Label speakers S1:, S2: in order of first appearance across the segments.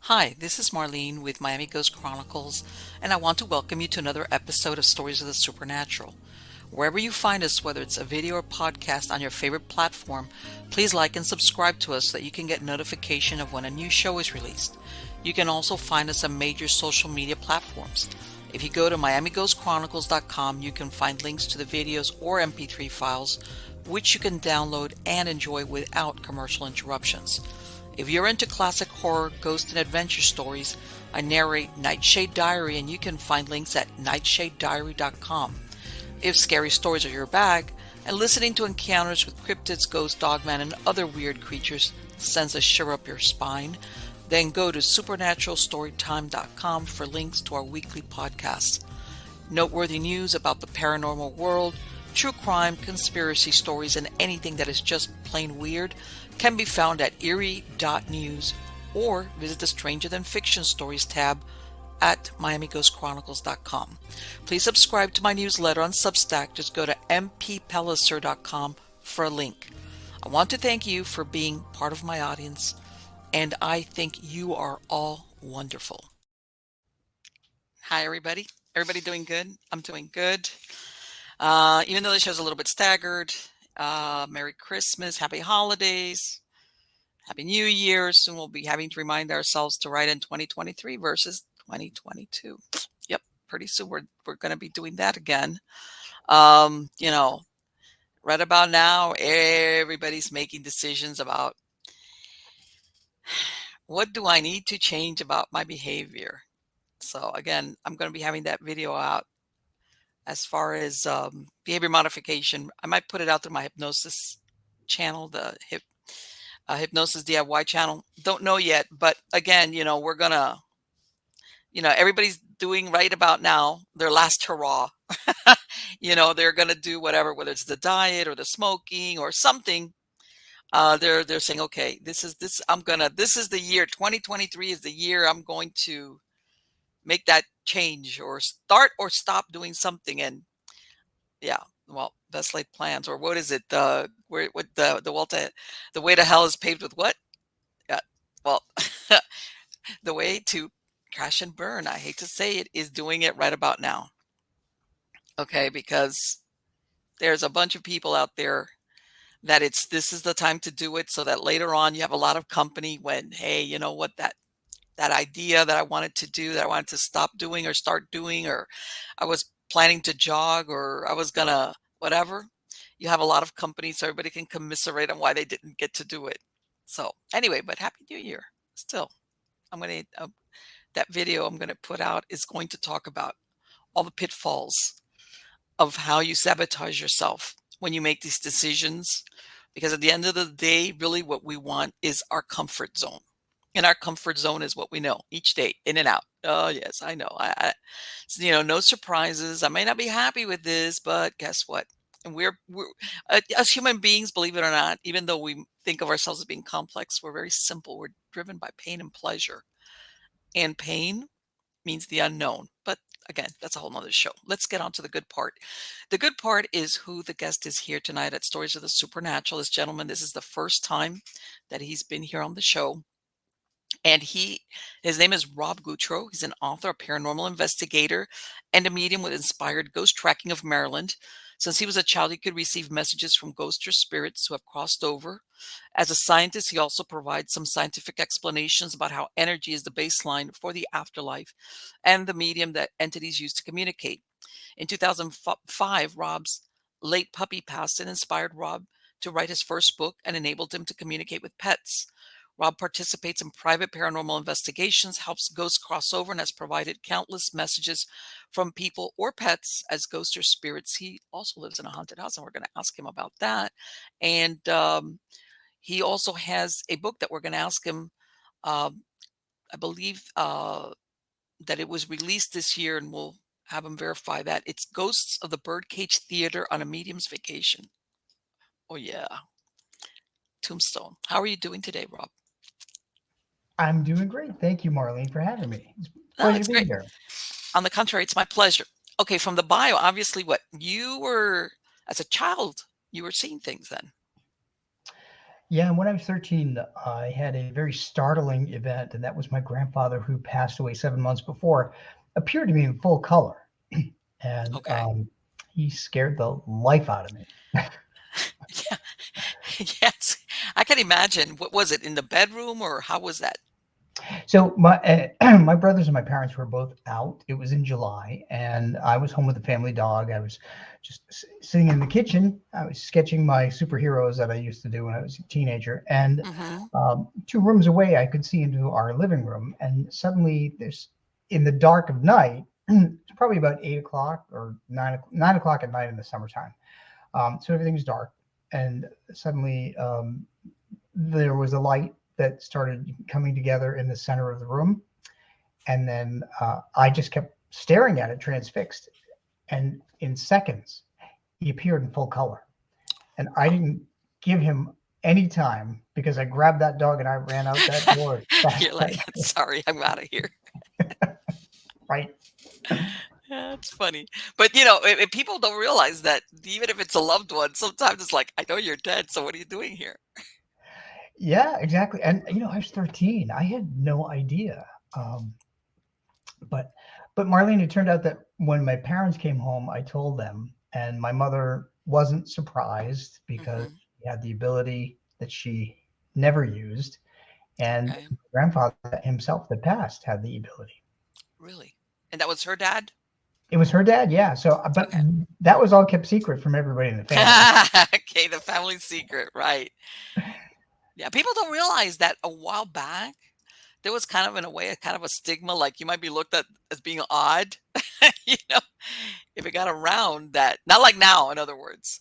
S1: Hi, this is Marlene with Miami Ghost Chronicles, and I want to welcome you to another episode of Stories of the Supernatural. Wherever you find us, whether it's a video or podcast on your favorite platform, please like and subscribe to us so that you can get notification of when a new show is released. You can also find us on major social media platforms. If you go to miamighostchronicles.com, you can find links to the videos or MP3 files, which you can download and enjoy without commercial interruptions. If you're into classic horror, ghost, and adventure stories, I narrate Nightshade Diary, and you can find links at nightshadediary.com. If scary stories are your bag, and listening to encounters with cryptids, ghosts, dogmen, and other weird creatures sends a shiver up your spine, then go to supernaturalstorytime.com for links to our weekly podcasts. Noteworthy news about the paranormal world, true crime, conspiracy stories, and anything that is just plain weird can be found at eerie.news or visit the Stranger Than Fiction Stories tab at miamighostchronicles.com. Please subscribe to my newsletter on Substack. Just go to mppellicer.com for a link. I want to thank you for being part of my audience, and I think you are all wonderful. Hi, everybody. Everybody doing good? I'm doing good. Even though the show's a little bit staggered, Merry Christmas, Happy Holidays, Happy New Year. Soon we'll be having to remind ourselves to write in 2023 versus 2022. Yep, pretty soon we're going to be doing that again. Um, you know, right about now, everybody's making decisions about what do I need to change about my behavior. So again, I'm going to be having that video out as far as behavior modification. I might put it out through my hypnosis channel, the hypnosis DIY channel. Don't know yet, but again, we're gonna, everybody's doing right about now their last hurrah. They're gonna do whatever, whether it's the diet or the smoking or something. They're saying, okay, this is the year 2023 is the year I'm going to make that change or start or stop doing something. And yeah, well, best laid plans, or what is it? What the way to hell is paved with what? Yeah, well, the way to crash and burn, I hate to say it, is doing it right about now. Okay, because there's a bunch of people out there that this is the time to do it, so that later on you have a lot of company when, hey, you know what, that idea that I wanted to do, that I wanted to stop doing or start doing, or I was planning to jog, or I was gonna whatever. You have a lot of companies, so everybody can commiserate on why they didn't get to do it. So anyway, but Happy New Year. Still, I'm gonna that video I'm gonna put out is going to talk about all the pitfalls of how you sabotage yourself when you make these decisions. Because at the end of the day, really what we want is our comfort zone. And our comfort zone is what we know each day, in and out. Oh, yes, I know. No surprises. I may not be happy with this, but guess what? And we're as human beings, believe it or not, even though we think of ourselves as being complex, we're very simple. We're driven by pain and pleasure. And pain means the unknown. But again, that's a whole nother show. Let's get on to the good part. The good part is who the guest is here tonight at Stories of the Supernatural. This gentleman, this is the first time that he's been here on the show. And his name is Rob Gutro. He's an author, a paranormal investigator, and a medium with inspired ghost tracking of Maryland. Since he was a child, he could receive messages from ghosts or spirits who have crossed over. As a scientist, he also provides some scientific explanations about how energy is the baseline for the afterlife and the medium that entities use to communicate. In 2005, Rob's late puppy passed and inspired Rob to write his first book and enabled him to communicate with pets. Rob participates in private paranormal investigations, helps ghosts cross over, and has provided countless messages from people or pets as ghosts or spirits. He also lives in a haunted house, and we're going to ask him about that. And he also has a book that we're going to ask him. I believe that it was released this year, and we'll have him verify that. It's Ghosts of the Birdcage Theater on a Medium's Vacation. Oh, yeah. Tombstone. How are you doing today, Rob?
S2: I'm doing great. Thank you, Marlene, for having me. It's a
S1: No,
S2: pleasure to
S1: it's
S2: be
S1: great.
S2: here.
S1: On the contrary, it's my pleasure. Okay, from the bio, obviously, what you were as a child, you were seeing things then.
S2: Yeah, and when I was 13, I had a very startling event, and that was my grandfather, who passed away 7 months before, appeared to me in full color, and
S1: Okay.
S2: he scared the life out of me.
S1: Yeah. Yes. I can imagine. What was it, in the bedroom, or how was that?
S2: So my my brothers and my parents were both out. It was in July, and I was home with the family dog. I was just sitting in the kitchen. I was sketching my superheroes that I used to do when I was a teenager. And
S1: Mhm.
S2: 2 rooms away, I could see into our living room. And suddenly, there's in the dark of night. It's probably about 8 o'clock or 9 o'clock at night in the summertime. So everything's dark, and suddenly there was a light that started coming together in the center of the room, and then I just kept staring at it, transfixed. And in seconds, he appeared in full color. And I
S1: Wow.
S2: didn't give him any time because I grabbed that dog and I ran out that door as fast
S1: You're
S2: as I
S1: like,
S2: could.
S1: "Sorry, I'm out of here."
S2: Right?
S1: Yeah, that's funny. But, people don't realize that even if it's a loved one, sometimes it's like, "I know you're dead, so what are you doing here?"
S2: Yeah, exactly. And I was 13. I had no idea. Um, but Marlene, it turned out that when my parents came home, I told them, and my mother wasn't surprised because
S1: Mhm.
S2: she had the ability that she never used, and
S1: Okay.
S2: my grandfather himself that passed had the ability.
S1: Really? And that was her dad?
S2: It was her dad, yeah. So, but
S1: Okay.
S2: that was all kept secret from everybody in the family.
S1: Okay, the family secret, right. Yeah, people don't realize that a while back, there was kind of, in a way, a kind of a stigma, like you might be looked at as being odd, you know, if it got around that, not like now, in other words.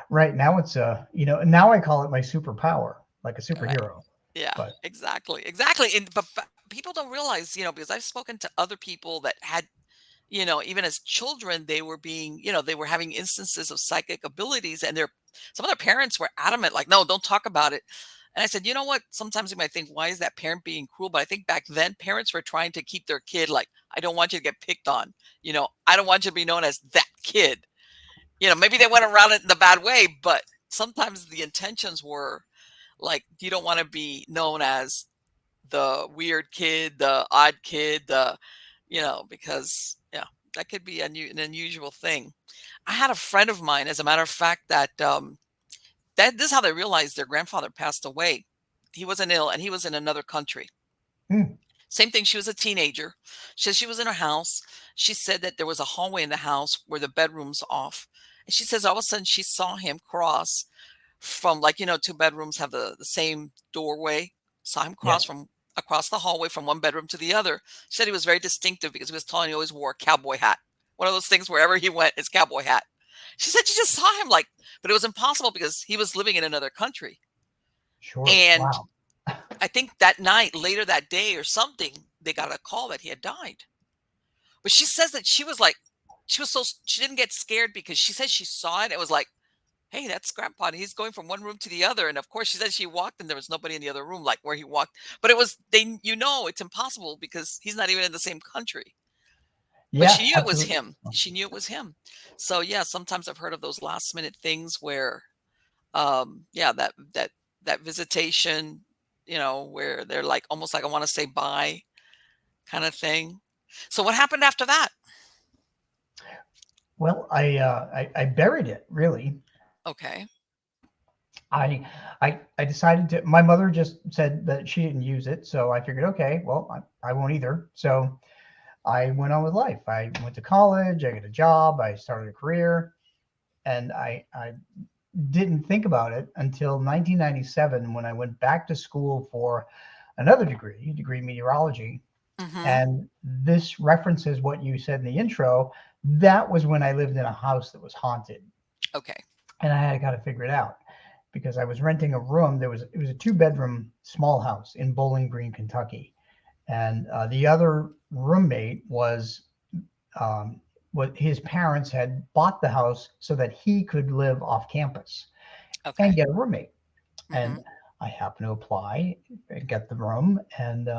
S2: Right now, it's now I call it my superpower, like a
S1: Right.
S2: superhero.
S1: Yeah,
S2: But
S1: exactly, exactly. And but people don't realize, because I've spoken to other people that had, even as children, they were being, they were having instances of psychic abilities, and some of their parents were adamant, like, no, don't talk about it. And I said, you know what? Sometimes you might think, why is that parent being cruel? But I think back then, parents were trying to keep their kid, like, I don't want you to get picked on. I don't want you to be known as that kid. Maybe they went around it in the bad way, but sometimes the intentions were like, you don't want to be known as the weird kid, the odd kid, because yeah, that could be an unusual thing. I had a friend of mine, as a matter of fact, that this is how they realized their grandfather passed away. He wasn't ill, and he was in another country.
S2: hmm,
S1: Same thing. She was a teenager. She said she was in her house. She said that there was a hallway in the house where the bedroom's off. And she says all of a sudden she saw him cross from, like, two bedrooms have the same doorway. Saw him
S2: yeah,
S1: cross from across the hallway from one bedroom to the other. She said he was very distinctive because he was tall and he always wore a cowboy hat. One of those things wherever he went, his cowboy hat. She said she just saw him, like, but it was impossible because he was living in another country.
S2: sure.
S1: And
S2: Wow.
S1: I think that night, later that day or something, they got a call that he had died. But she says that she was like, she didn't get scared because she said she saw it. It was like, hey, that's grandpa. And he's going from one room to the other. And of course, she said she walked and there was nobody in the other room, like where he walked. But it was, it's impossible because he's not even in the same country. But she
S2: Yeah,
S1: knew it was
S2: absolutely.
S1: him. She knew it was him. So yeah, sometimes I've heard of those last minute things where, yeah, that visitation, where they're like, almost like, I want to say bye, kind of thing. So what happened after that?
S2: Well, I buried it really.
S1: Okay.
S2: I I decided to. My mother just said that she didn't use it, so I figured, okay, well, I won't either. So I went on with life. I went to college. I got a job. I started a career, and I didn't think about it until 1997 when I went back to school for another degree in meteorology.
S1: Mm-hmm.
S2: And this references what you said in the intro. That was when I lived in a house that was haunted,
S1: Okay.
S2: and I had got to figure it out because I was renting a room. It was a 2 bedroom small house in Bowling Green, Kentucky, and the other roommate was what his parents had bought the house so that he could live off campus and
S1: Okay.
S2: get a roommate.
S1: Mm-hmm.
S2: And I happened to apply and get the room, and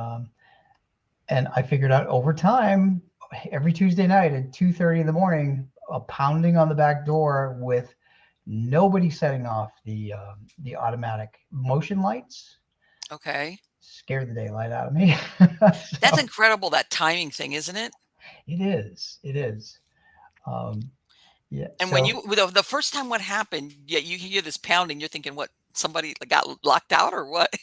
S2: I figured out over time, every Tuesday night at 2:30 in the morning, a pounding on the back door with Nobody setting off the automatic motion lights.
S1: Okay.
S2: Scared the daylight out of me.
S1: That's
S2: So
S1: incredible, that timing thing, isn't it?
S2: it is. It is. Um, yeah.
S1: And when
S2: So
S1: you the first time what happened, yeah, you hear this pounding, you're thinking, "What, somebody got locked out or what?"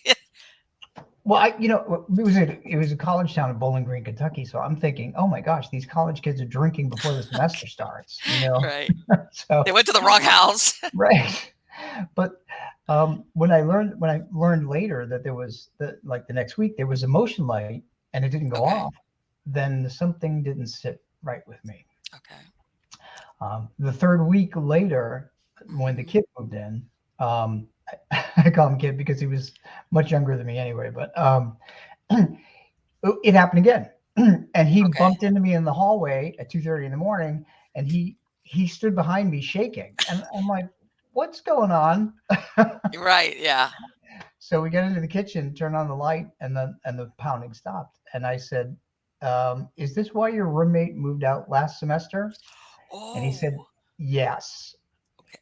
S2: well, it was a college town in Bowling Green, Kentucky. So I'm thinking, oh my gosh, these college kids are drinking before the semester starts.
S1: Right.
S2: So
S1: They went to the wrong house.
S2: right. But when I learned later that there was the next week there was a motion light and it didn't go
S1: Okay.
S2: off, then something didn't sit right with me.
S1: Okay.
S2: The third week later, when the
S1: Mhm.
S2: kid moved in, I call him kid because he was much younger than me anyway, but it happened again. And he
S1: Okay.
S2: bumped into me in the hallway at 2:30 in the morning, and he stood behind me shaking. And I'm like, what's going on?
S1: Right, yeah.
S2: So we get into the kitchen, turn on the light, and the pounding stopped. And I said, "Is this why your roommate moved out last semester?" And he said,
S1: Oh,
S2: "Yes."
S1: okay.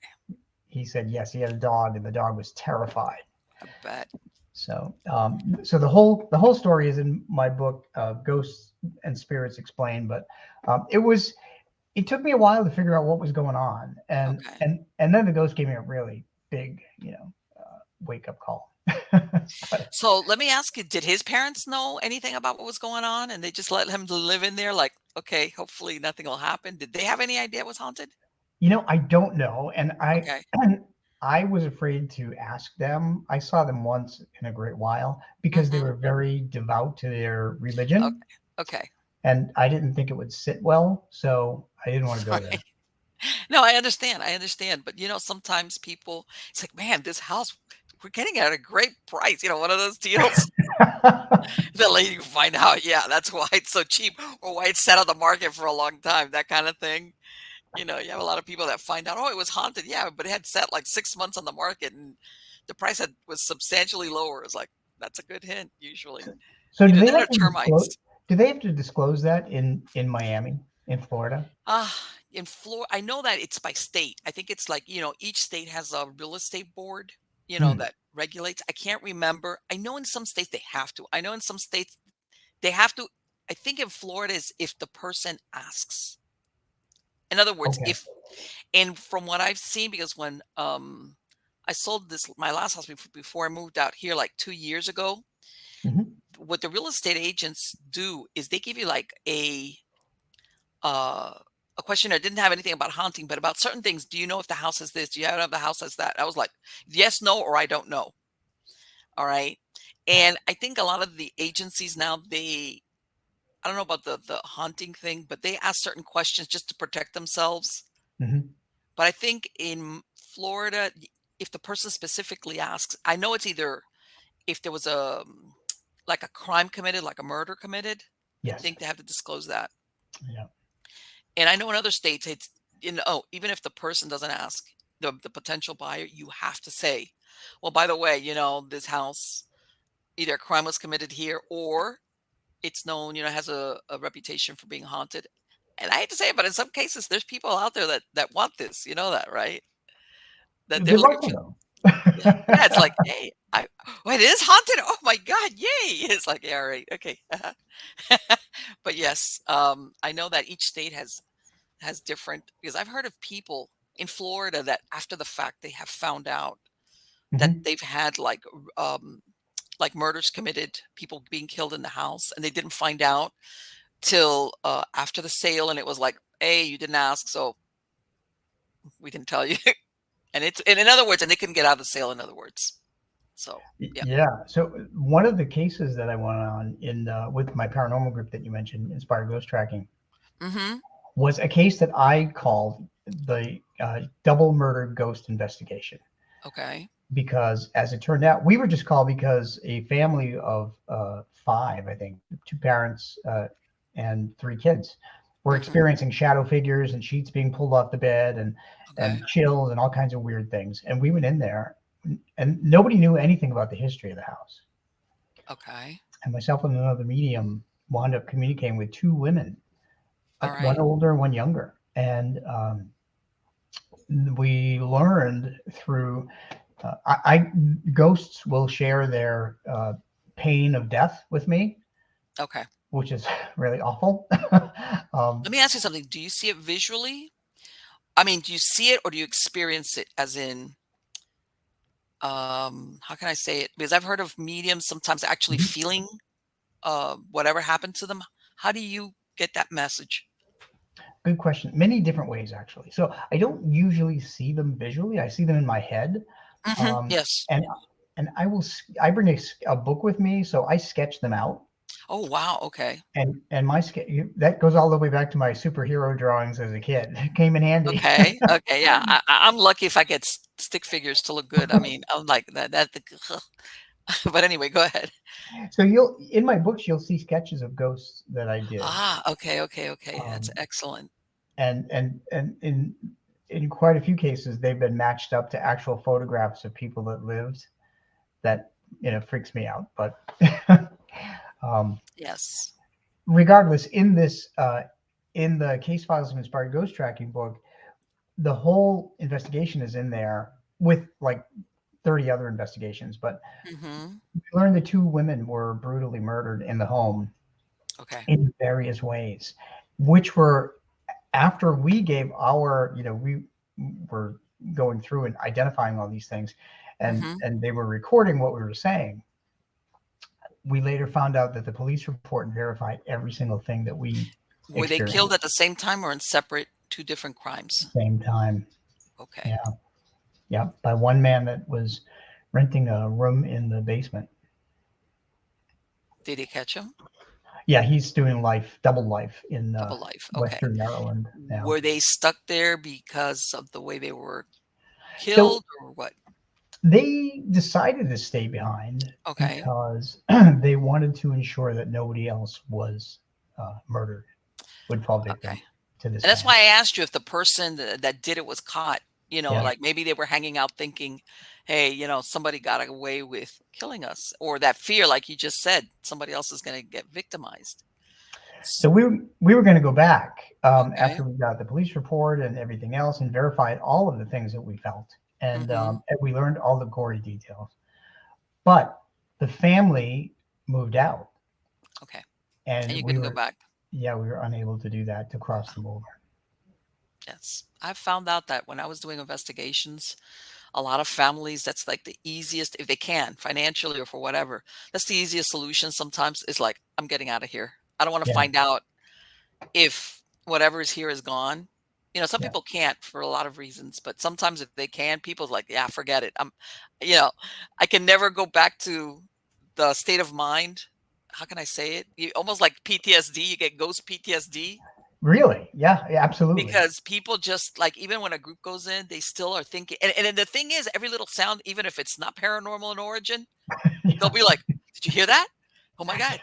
S2: He said, "Yes." He had a dog, and the dog was terrified.
S1: I bet.
S2: So the whole story is in my book, Ghosts and Spirits Explained. But it took me a while to figure out what was going on, and
S1: Okay.
S2: and and then the ghost gave me a really big, wake up call. But
S1: So let me ask you, did his parents know anything about what was going on and they just let him live in there like, okay, hopefully nothing will happen? Did they have any idea it was haunted?
S2: I don't know, and I
S1: Okay.
S2: I was afraid to ask them. I saw them once in a great while because they
S1: Mhm.
S2: were very devout to their religion,
S1: Okay. Okay.
S2: and I didn't think it would sit well, so I didn't want to go
S1: Right.
S2: there.
S1: No, I understand. I understand. But sometimes people, it's like, man, this house, we're getting it at a great price. One of those deals. The lady you find out, yeah, that's why it's so cheap or why it's set on the market for a long time, that kind of thing. You have a lot of people that find out, oh, it was haunted. Yeah, but it had sat like 6 months on the market and the price was substantially lower. It's like, that's a good hint, usually.
S2: So do they
S1: Then
S2: have
S1: they're
S2: to disclose?
S1: termites.
S2: Do they have to disclose that in Miami, in Florida?
S1: In Florida, I know that it's by state. I think it's like, each state has a real estate board,
S2: Hmm.
S1: that regulates. I can't remember. I know in some states they have to. I know in some states they have to. I think in Florida is if the person asks. In other words,
S2: Okay.
S1: if and from what I've seen, because when I sold this my last house before I moved out here like 2 years ago,
S2: Hmm.
S1: what the real estate agents do is they give you like uh a questionnaire. Didn't have anything about haunting, but about certain things. Do you know if the house has this? Do you have the house has that? I was like, yes, no, or I don't know. All right. And I think a lot of the agencies now, I don't know about the haunting thing, but they ask certain questions just to protect themselves.
S2: Hmm.
S1: But I think in Florida, if the person specifically asks, I know it's either if there was like a crime committed, like a murder committed, I
S2: Yes.
S1: think they have to disclose that.
S2: Yeah.
S1: And I know in other states, even if the person doesn't ask the potential buyer, you have to say, well, by the way, this house, either a crime was committed here or it's known, has a reputation for being haunted. And I hate to say it, but in some cases, there's people out there that want this. You know that, right? That they're
S2: Good
S1: looking
S2: luck
S1: for.
S2: with them.
S1: Yeah, yeah. It's like, hey, it is haunted. Oh my God, yay! It's like, yeah, all right, okay. But yes, I know that each state has different, because I've heard of people in Florida that after the fact they have found out that
S2: Hmm.
S1: they've had like murders committed, people being killed in the house, and they didn't find out till after the sale, and it was like, hey, you didn't ask, so we didn't tell you. And in other words, and they couldn't get out of the sale. In other words, so yeah.
S2: Yeah. So one of the cases that I went on in with my paranormal group that you mentioned, Inspired Ghost Tracking,
S1: Hmm.
S2: was a case that I called the double murder ghost investigation.
S1: Okay.
S2: Because as it turned out, we were just called because a family of five, I think, two parents and three kids, were
S1: Hmm.
S2: experiencing shadow figures and sheets being pulled off the bed
S1: Okay.
S2: and chills and all kinds of weird things. And we went in there, and nobody knew anything about the history of the house.
S1: Okay.
S2: And myself and another medium wound up communicating with two women,
S1: All
S2: one
S1: right.
S2: older, one younger, and we learned through I ghosts will share their pain of death with me,
S1: Okay.
S2: which is really awful. um,
S1: Let me ask you something. Do you see it visually? I mean, do you see it or do you experience it as in, how can I say it? Because I've heard of mediums sometimes actually
S2: mhm.
S1: feeling whatever happened to them. How do you get that message?
S2: Good question. Many different ways, actually. So I don't usually see them visually. I see them in my head, um,
S1: Yes.
S2: and I bring a book with me, so I sketch them out.
S1: Oh, wow. Okay.
S2: And my that goes all the way back to my superhero drawings as a kid. It came in handy.
S1: Okay. Okay. Yeah. I'm lucky if I get stick figures to look good. I mean, I'm like that. But anyway, go ahead.
S2: So you'll in my books you'll see sketches of ghosts that I did,
S1: Ah, okay. Okay. Okay. That's
S2: um,
S1: excellent.
S2: and in quite a few cases they've been matched up to actual photographs of people that lived. That freaks me out, but um,
S1: Yes.
S2: regardless, in the case files of inspired ghost tracking book, the whole investigation is in there with like 30 other investigations. But
S1: Hmm.
S2: we learned the two women were brutally murdered in the home
S1: Okay.
S2: in various ways, which were after we gave our, we were going through and identifying all these things,
S1: Hmm.
S2: and they were recording what we were saying. We later found out that the police report verified every single thing that we
S1: Were they killed
S2: experienced
S1: at the same time or in separate two different
S2: at
S1: crimes?
S2: the same time.
S1: Okay.
S2: Yeah, yeah, by one man that was renting a room in the basement.
S1: Did they catch him?
S2: Yeah, he's doing double life in
S1: Double life. Okay.
S2: Western Maryland now.
S1: Were they stuck there because of the way they were
S2: So
S1: killed or what?
S2: they decided to stay behind
S1: Okay.
S2: because they wanted to ensure that nobody else was murdered, would fall
S1: Okay.
S2: victim to this
S1: And that's
S2: man.
S1: why I asked you if the person that did it was caught,
S2: Yeah,
S1: like maybe they were hanging out thinking, hey, somebody got away with killing us, or that fear, like you just said, somebody else is going to get victimized.
S2: so
S1: S-
S2: we were going to go back
S1: Okay.
S2: after we got the police report and everything else and verified all of the things that we felt,
S1: Hmm.
S2: and we learned all the gory details. But the family moved out,
S1: Okay. And
S2: and
S1: you
S2: we
S1: couldn't go
S2: were
S1: back.
S2: yeah, we were unable to do that to cross them over.
S1: Yes. I found out that when I was doing investigations, a lot of families, that's like the easiest, if they can, financially or for whatever, that's the easiest solution sometimes is like, I'm getting out of here. I don't want to
S2: Yeah,
S1: find out if whatever is here is gone. Some
S2: yeah.
S1: people can't for a lot of reasons, but sometimes if they can, people's like, yeah, forget it. You know, I can never go back to the state of mind. How can I say it? You almost like PTSD, you get ghost PTSD
S2: Really? Yeah, yeah, absolutely.
S1: because people just like, even when a group goes in, they still are thinking. And then the thing is, every little sound, even if it's not paranormal in origin, they'll
S2: Yeah.
S1: be like, did you hear that? Oh my God.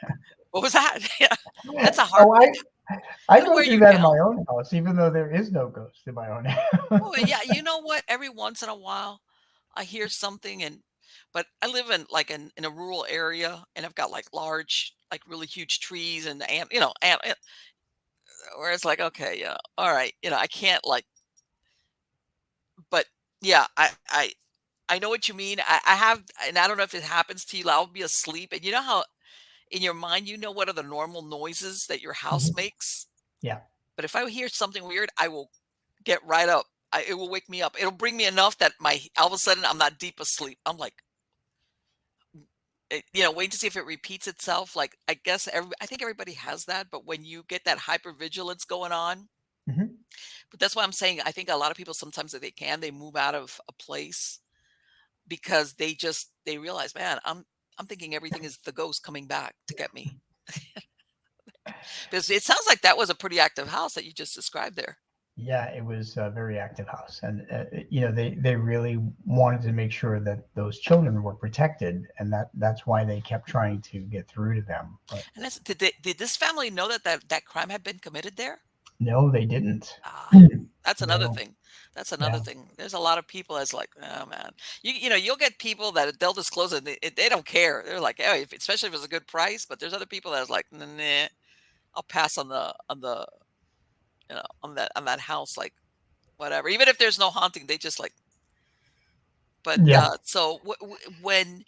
S1: What was that? Yeah. That's a hard,
S2: Oh, I
S1: that'll
S2: go
S1: wear
S2: through
S1: you
S2: that in
S1: down.
S2: my own house, even though there is no ghost in my own house.
S1: Oh, yeah, you know what? Every once in a while, I hear something, but I live in like in a rural area, and I've got like large, like really huge trees, and where it's like, okay, yeah, all right, I can't like, but yeah, I know what you mean. I have, and I don't know if it happens to you. I'll be asleep, and you know how in your mind, what are the normal noises that your house
S2: Mhm.
S1: makes.
S2: Yeah.
S1: But if I hear something weird, I will get right up. It will wake me up. It'll bring me enough that my all of a sudden I'm not deep asleep. I'm like, wait to see if it repeats itself. Like I guess I think everybody has that, but when you get that hyper vigilance going on,
S2: Hmm.
S1: but that's why I'm saying I think a lot of people sometimes that they move out of a place because they realize, man, I'm thinking everything is the ghost coming back to get me. Because it sounds like that was a pretty active house that you just described there.
S2: Yeah, it was a very active house, and they really wanted to make sure that those children were protected, and that's why they kept trying to get through to them. But
S1: And did this family know that crime had been committed there?
S2: no, they didn't.
S1: Ah, that's another
S2: No.
S1: thing. That's another
S2: Yeah.
S1: thing. There's a lot of people that's like, oh man, you'll get people that they'll disclose it. They don't care. They're like, oh, especially if it's a good price. But there's other people that's like, nah, I'll pass on the on that house. Like, whatever. Even if there's no haunting, they just like. But
S2: Yeah.
S1: so when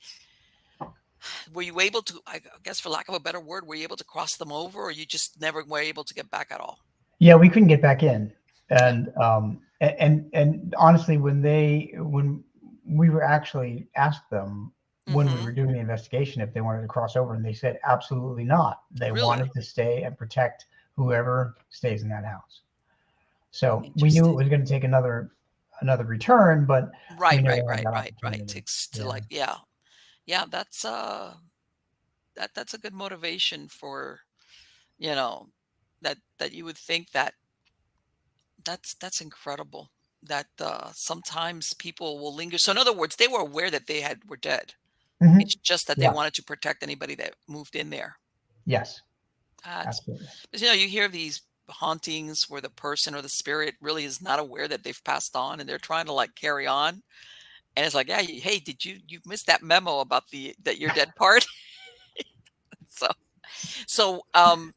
S1: were you able to? I guess for lack of a better word, were you able to cross them over, or you just never were able to get back at all?
S2: Yeah, we couldn't get back in.
S1: Yeah.
S2: And honestly, when we were actually asked them when we were
S1: Mm-hmm.
S2: doing the investigation if they wanted to cross over, and they said absolutely not. They
S1: Really
S2: wanted to stay and protect whoever stays in that house. So we knew it
S1: interesting.
S2: was going to take another return, but we
S1: Right,
S2: never
S1: right,
S2: had
S1: right,
S2: that
S1: right, right.
S2: opportunity.
S1: To
S2: Yeah.
S1: like, yeah, yeah. That's a good motivation for you know that you would think that that's incredible that sometimes people will linger. So in other words, they were aware that they had were dead.
S2: Hmm.
S1: It's just that they
S2: Yeah.
S1: wanted to protect anybody that moved in there.
S2: Yes.
S1: That's
S2: Absolutely.
S1: but you hear of these hauntings where the person or the spirit really is not aware that they've passed on and they're trying to like carry on. And it's like, yeah, hey, did you missed that memo about the that you're dead part? So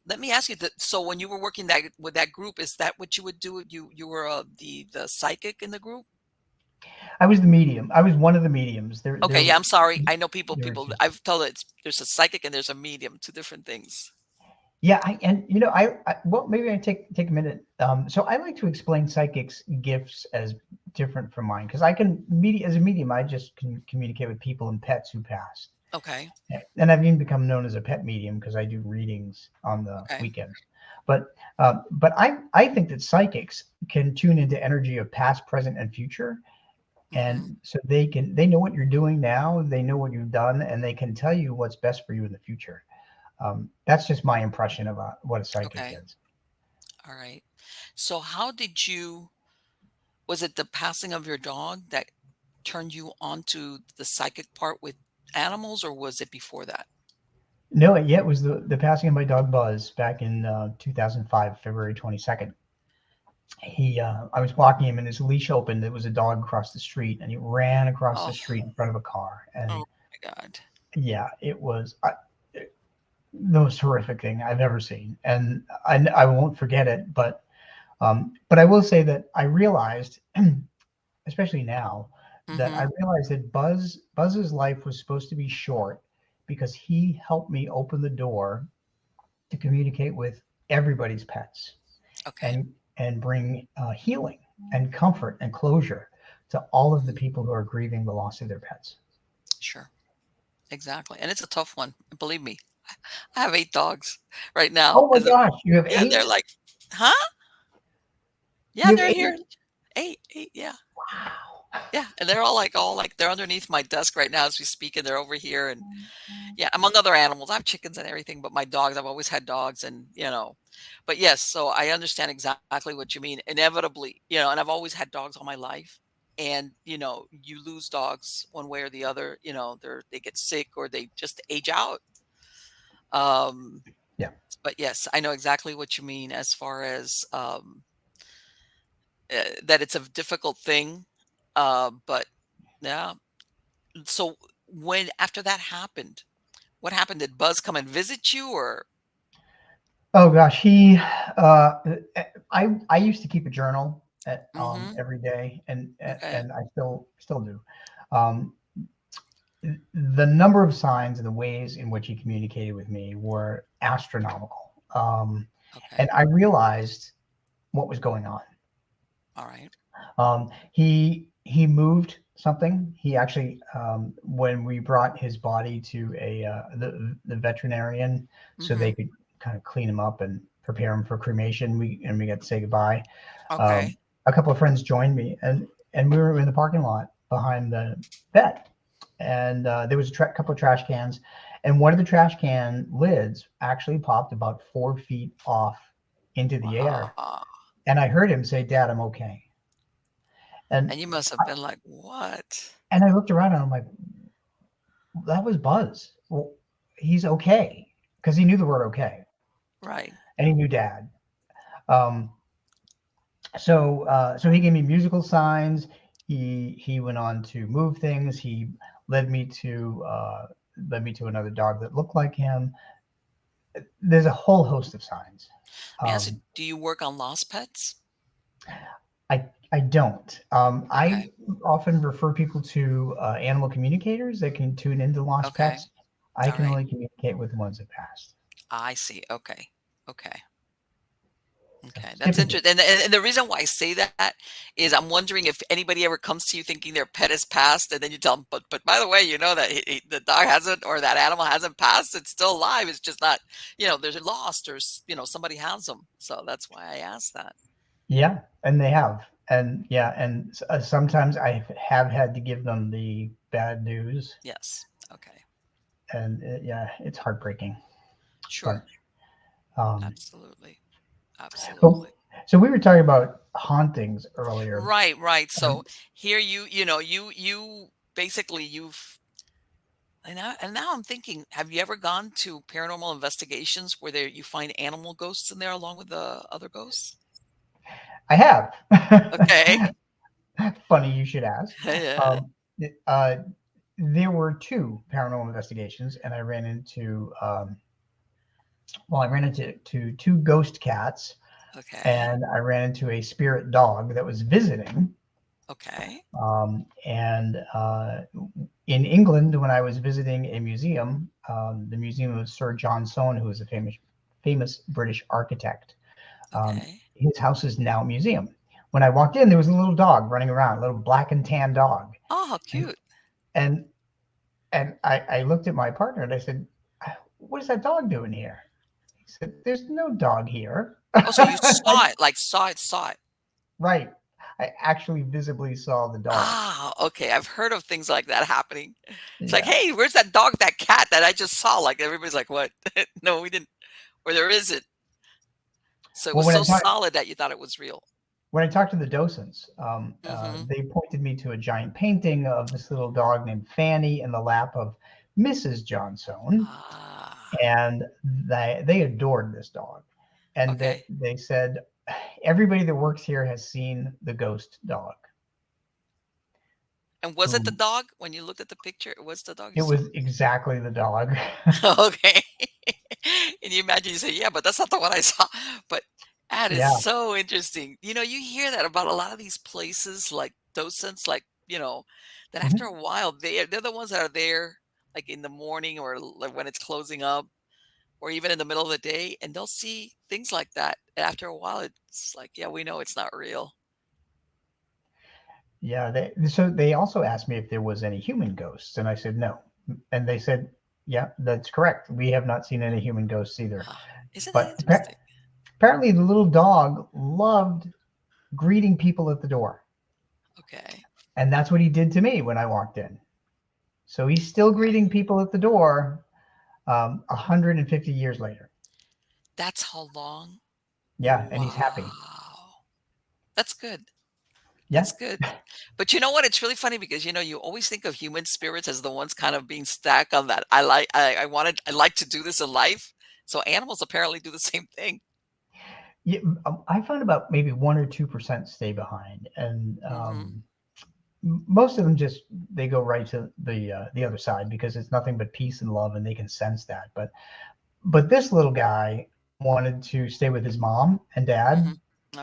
S1: let me ask you that. So when you were working that with that group, is that what you would do? You were the psychic in the group?
S2: I was the medium. I was one of the mediums. There
S1: Okay,
S2: there
S1: yeah,
S2: were
S1: I'm sorry. I know
S2: there were
S1: people.
S2: two.
S1: I've told it there's a psychic and there's a medium, two different things.
S2: Yeah, and well, maybe I take a minute. So I like to explain psychics' gifts as different from mine because I can media as a medium, I just can communicate with people and pets who passed,
S1: Okay,
S2: and I've even become known as a pet medium because I do readings on the
S1: okay,
S2: weekends. But I think that psychics can tune into energy of past, present, and future,
S1: hmm,
S2: and so they know what you're doing now, they know what you've done, and they can tell you what's best for you in the future. That's just my impression of what a psychic
S1: okay,
S2: is.
S1: all right. So how did you? Was it the passing of your dog that turned you onto the psychic part with animals, or was it before that?
S2: No, yeah, it was the passing of my dog Buzz back in 2005, February 22nd. I was walking him and his leash opened. There was a dog across the street, and he ran across the
S1: Oh,
S2: street in front of a car.
S1: oh
S2: And
S1: my God.
S2: yeah, it was the most horrific thing I've ever seen, and I won't forget it. But I will say that I realized, especially now, that I
S1: Mm-hmm.
S2: realized that Buzz's life was supposed to be short because he helped me open the door to communicate with everybody's pets
S1: Okay.
S2: and bring healing and comfort and closure to all of the
S1: Mhm.
S2: people who are grieving the loss of their pets.
S1: Sure. Exactly. And it's a tough one. Believe me. I have 8 dogs right now.
S2: Oh my gosh, you have
S1: Yeah, they're
S2: eight?
S1: like, "Huh? Yeah,
S2: You have
S1: they're
S2: eight?
S1: here." 8, yeah.
S2: Wow.
S1: Yeah, and they're all like they're underneath my desk right now as we speak, and they're over here, and yeah, among other animals. I have chickens and everything, but my dogs, I've always had dogs and. But yes, so I understand exactly what you mean. Inevitably, and I've always had dogs all my life. And, you lose dogs one way or the other, they get sick or they just age out. Um,
S2: Yeah.
S1: but yes, I know exactly what you mean as far as that it's a difficult thing. But yeah. So when after that happened, what happened? Did Buzz come and visit you or?
S2: Oh gosh, I used to keep a journal
S1: Mm-hmm.
S2: every day,
S1: Okay.
S2: and I still do. Um, the number of signs and the ways in which he communicated with me were astronomical. And
S1: Okay.
S2: I realized what was going on.
S1: All right.
S2: He moved something. He actually, when we brought his body to the veterinarian, so they
S1: Mm-hmm.
S2: could kind of clean him up and prepare him for cremation, we got to say goodbye. Um,
S1: Okay.
S2: a couple of friends joined me, and we were in the parking lot behind the vet, and there was a couple of trash cans, and one of the trash can lids actually popped about 4 feet off into the air,
S1: Wow.
S2: and I heard him say, "Dad, I'm okay." And
S1: And you must have been like, "What?"
S2: I looked around and I'm like, that was Buzz. Well, he's okay because he knew the word okay
S1: Right.
S2: and he knew Dad. Um, so he gave me musical signs. He went on to move things. He led me to uh, led me to another dog that looked like him. There's a whole host of signs.
S1: May I ask you,
S2: Um,
S1: do you work on lost pets?
S2: I don't. I
S1: Okay.
S2: often refer people to animal communicators that can tune into lost
S1: Okay.
S2: pets. I
S1: All
S2: can
S1: right.
S2: only communicate with the ones that passed.
S1: I see. Okay. Okay.
S2: So
S1: Okay.
S2: it's
S1: That's
S2: different.
S1: interesting. And the reason why I say that is I'm wondering if anybody ever comes to you thinking their pet has passed, and then you tell them, but by the way, you know that the dog hasn't, or that animal hasn't passed. It's still alive. It's just not, they're lost, or somebody has them. So that's why I asked that.
S2: Yeah, and they have. And yeah, and sometimes I have had to give them the bad news,
S1: Yes. Okay.
S2: and yeah, it's heartbreaking.
S1: Sure.
S2: But um,
S1: Absolutely.
S2: well,
S1: Absolutely.
S2: so we were talking about hauntings earlier.
S1: Right, right. So
S2: Um,
S1: here you basically you've and now I'm thinking, have you ever gone to paranormal investigations where you find animal ghosts in there along with the other ghosts?
S2: I have.
S1: Okay.
S2: Funny you should ask.
S1: Yeah.
S2: Um, uh, there were two paranormal investigations, and I ran into two ghost cats,
S1: Okay.
S2: and I ran into a spirit dog that was visiting.
S1: Okay.
S2: And in England, when I was visiting a museum, the museum of Sir John Soane, who was a famous British architect,
S1: Okay.
S2: his house is now a museum. When I walked in, there was a little dog running around, a little black and tan dog,
S1: Oh, how
S2: and
S1: cute.
S2: and I looked at my partner and I said, "What is that dog doing here?" He said, "There's no dog here."
S1: Oh, so you
S2: Like,
S1: saw it, like saw it.
S2: right. I actually visibly saw the dog.
S1: Ah, okay. I've heard of things like that happening. It's like,
S2: Yeah.
S1: hey, where's that dog, that cat that I just saw? Like everybody's like, what? No, we didn't, or there isn't. So it
S2: Well,
S1: was so solid that you thought it was real.
S2: when I talked to the docents,
S1: Mm-hmm.
S2: they pointed me to a giant painting of this little dog named Fanny in the lap of Mrs. Johnstone,
S1: Ah,
S2: and they adored this dog, and
S1: okay.
S2: they said everybody that works here has seen the ghost dog.
S1: And was it the
S2: Who
S1: dog? When you looked at the picture, it was the dog you
S2: It
S1: saw?
S2: was exactly the dog.
S1: Okay. And you imagine you say, yeah, but that's not the one I saw. But that is
S2: Yeah.
S1: so interesting. You hear that about a lot of these places, like docents, like, that after
S2: Mhm.
S1: a while they're the ones that are there like in the morning, or like when it's closing up, or even in the middle of the day, and they'll see things like that. And after a while it's like, yeah, we know it's not real.
S2: Yeah. They also asked me if there was any human ghosts, and I said no. And they said, yeah, that's correct. We have not seen any human ghosts either.
S1: Huh. Isn't that
S2: But
S1: interesting?
S2: apparently, the little dog loved greeting people at the door.
S1: Okay.
S2: And that's what he did to me when I walked in. So he's still
S1: Okay.
S2: greeting people at the door 150 years later.
S1: That's how long?
S2: Yeah, and he's happy.
S1: Wow. That's good.
S2: Yeah.
S1: That's good. But you know what? It's really funny because you always think of human spirits as the ones kind of being stacked on that. I like to do this in life. So animals apparently do the same thing.
S2: Yeah, I found about maybe 1 or 2% stay behind, and
S1: Hmm.
S2: most of them just they go right to the other side because it's nothing but peace and love, and they can sense that. But this little guy wanted to stay with his mom and dad,
S1: Hmm.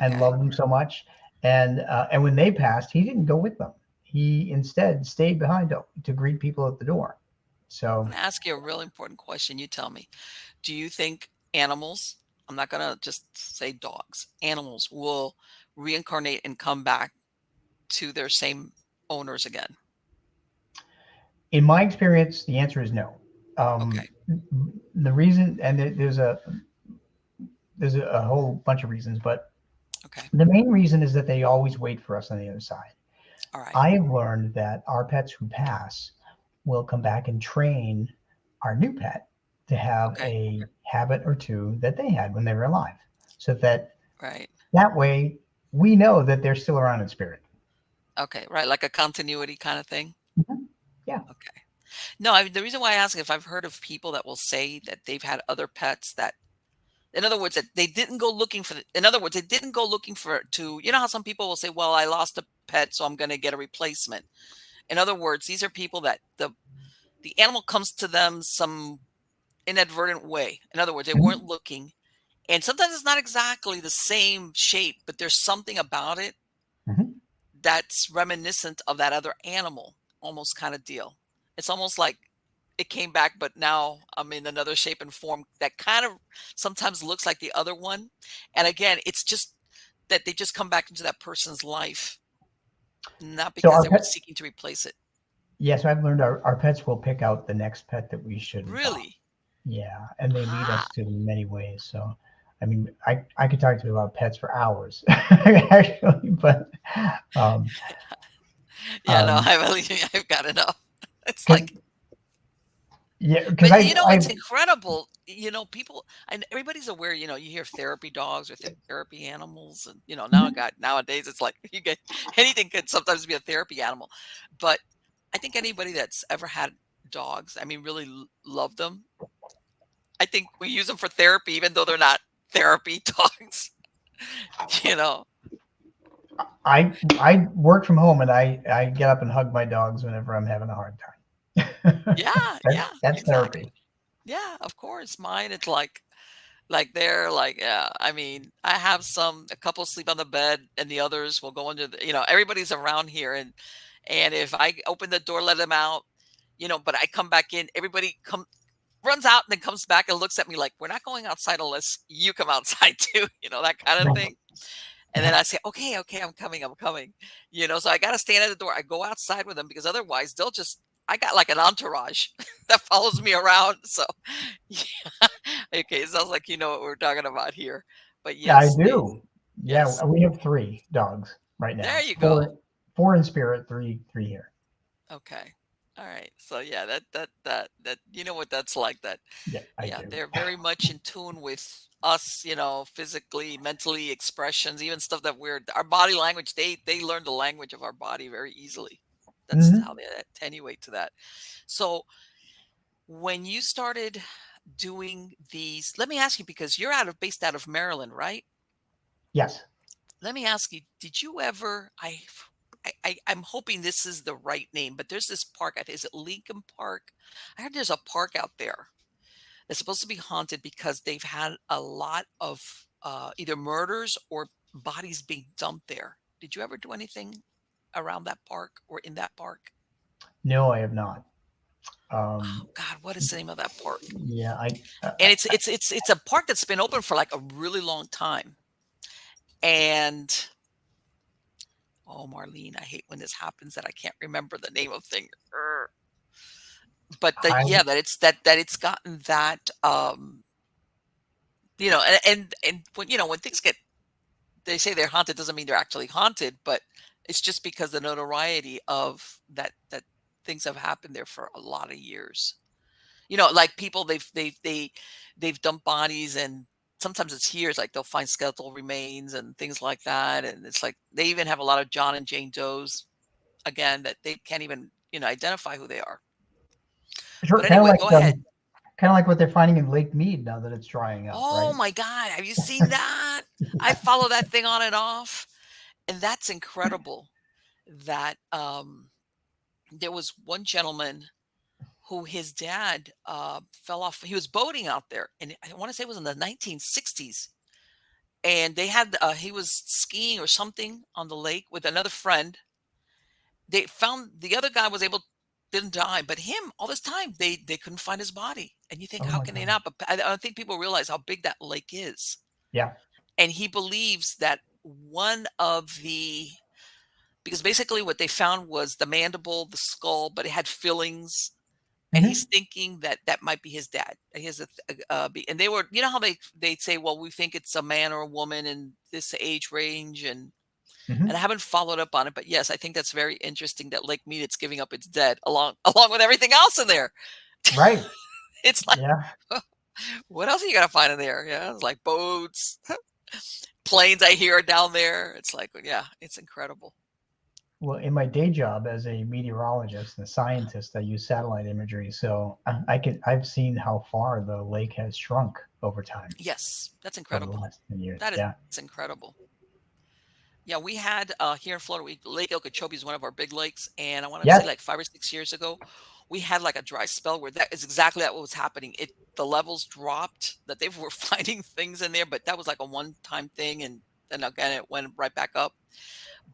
S2: and
S1: Okay.
S2: loved them so much. And when they passed, he didn't go with them. He instead stayed behind to greet people at the door.
S1: I'm
S2: So
S1: going to ask you a real important question. You tell me, do you think animals, I'm not going to just say dogs, animals will reincarnate and come back to their same owners again?
S2: in my experience, the answer is no.
S1: Okay.
S2: The reason, and there's a whole bunch of reasons, but
S1: Okay.
S2: the main reason is that they always wait for us on the other side.
S1: All right.
S2: I have learned that our pets who pass will come back and train our new pet to have
S1: Okay.
S2: a habit or two that they had when they were alive, so
S1: Right.
S2: that way we know that they're still around in spirit.
S1: Okay. Right. Like a continuity kind of thing.
S2: Mhm. Yeah.
S1: Okay. No, the reason why I ask is I've heard of people that will say that they've had other pets that, in other words, that they didn't go looking for. In other words, they didn't go looking for to. You know how some people will say, "Well, I lost a pet, so I'm going to get a replacement." In other words, these are people that the animal comes to them some inadvertent way. In other words, they weren't
S2: Mhm.
S1: looking, and sometimes it's not exactly the same shape, but there's something about it. that's reminiscent of that other animal, almost kind of deal. It's almost like it came back, but now I'm in another shape and form that kind of sometimes looks like the other one. And again, it's just that they just come back into that person's life, not
S2: So
S1: because
S2: our
S1: they were
S2: pet,
S1: seeking to replace it.
S2: yeah. So I've learned our pets will pick out the next pet that we should adopt.
S1: Really?
S2: Yeah, and they lead
S1: Ah,
S2: us to many ways. So, I mean, I could talk to you about pets for hours, actually, but um,
S1: yeah, no,
S2: um,
S1: I've got enough. It's
S2: because
S1: like,
S2: yeah, because
S1: but you know,
S2: I
S1: it's incredible. You know, people, and everybody's aware. You know, you hear therapy dogs or therapy animals, and you know, now
S2: mhm.
S1: God, nowadays it's like you get anything could sometimes be a therapy animal. But I think anybody that's ever had dogs, I mean, really love them. I think we use them for therapy, even though they're not therapy dogs. You know,
S2: I work from home and I get up and hug my dogs whenever I'm having a hard time.
S1: yeah, yeah,
S2: That's
S1: exactly.
S2: therapy.
S1: Yeah, of course. Mine, it's like they're like, yeah, I mean, I have a couple sleep on the bed and the others will go into the, you know, everybody's around here and if I open the door, let them out, you know, but I come back in, everybody runs out and then comes back and looks at me like, we're not going outside unless you come outside too, you know, that kind of
S2: Yeah,
S1: thing. And then
S2: yeah.
S1: I say, okay, okay, I'm coming. You know, so I got to stand at the door. I go outside with them because otherwise they'll just, I got like an entourage that follows me around. So, yeah. Okay. It sounds like you know what we're talking about here. But
S2: Yeah, I
S1: yes,
S2: do. Yeah,
S1: yes,
S2: we have three dogs right
S1: there
S2: now.
S1: you go.
S2: Four in spirit, three here.
S1: Okay. All right. So yeah, that you know what that's like. That
S2: Yeah, I
S1: yeah,
S2: do.
S1: they're very much in tune with us, you know, physically, mentally, expressions, even stuff that we're our body language. They learn the language of our body very easily. That's how
S2: Hmm.
S1: they attenuate to that. So when you started doing these, let me ask you because you're based out of Maryland, right?
S2: Yes.
S1: Let me ask you, did you ever I'm hoping this is the right name, but there's this park, is it Lincoln Park? I heard there's a park out there that's supposed to be haunted because they've had a lot of either murders or bodies being dumped there. Did you ever do anything around that park or in that park?
S2: No, I have not.
S1: Oh
S2: Um,
S1: God, what is the name of that park?
S2: yeah,
S1: And it's a park that's been open for like a really long time. And oh, Marlene, I hate when this happens that I can't remember the name of thing. But that
S2: I
S1: yeah, that it's gotten that you know, and when you know when things get they say they're haunted doesn't mean they're actually haunted, but it's just because the notoriety of that things have happened there for a lot of years. You know, like people they've dumped bodies and sometimes it's years, like they'll find skeletal remains and things like that. And it's like they even have a lot of John and Jane Does again that they can't even, you know, identify who they are.
S2: sure
S1: But anyway, go ahead.
S2: kind of like what they're finding in Lake Mead now that it's drying up,
S1: Oh
S2: right?
S1: my God, have you seen that? I follow that thing on and off. And that's incredible that there was one gentleman who his dad fell off. He was boating out there, and I want to say it was in the 1960s. And they had he was skiing or something on the lake with another friend. They found the other guy was able didn't die, but him all this time they couldn't find his body. And you think
S2: Oh
S1: how
S2: my
S1: can they
S2: God.
S1: not? But I don't think people realize how big that lake is.
S2: Yeah.
S1: And he believes that one of the because basically what they found was the mandible, the skull, but it had fillings. And he's
S2: Hmm.
S1: thinking that that might be his dad. He has and they were, you know how they say, well, we think it's a man or a woman in this age range, and I
S2: Hmm.
S1: haven't followed up on it, but yes, I think that's very interesting that Lake Mead it's giving up its dead along along with everything else in there.
S2: Right.
S1: It's like,
S2: Yeah.
S1: what else are you gonna find in there? Yeah, it's like boats, planes. I hear down there. It's like, yeah, it's incredible.
S2: Well, in my day job as a meteorologist and a scientist, I use satellite imagery, so I've seen how far the lake has shrunk over time
S1: Yes, that's
S2: over the
S1: incredible.
S2: last 10 years.
S1: That is
S2: Yeah.
S1: incredible. Yeah, we had here in Florida, Lake Okeechobee is one of our big lakes, and I want to say
S2: Yes.
S1: like 5 or 6 years ago, we had like a dry spell where that is exactly that what was happening. The levels dropped, that they were finding things in there, but that was like a one time thing, and and again it went right back up.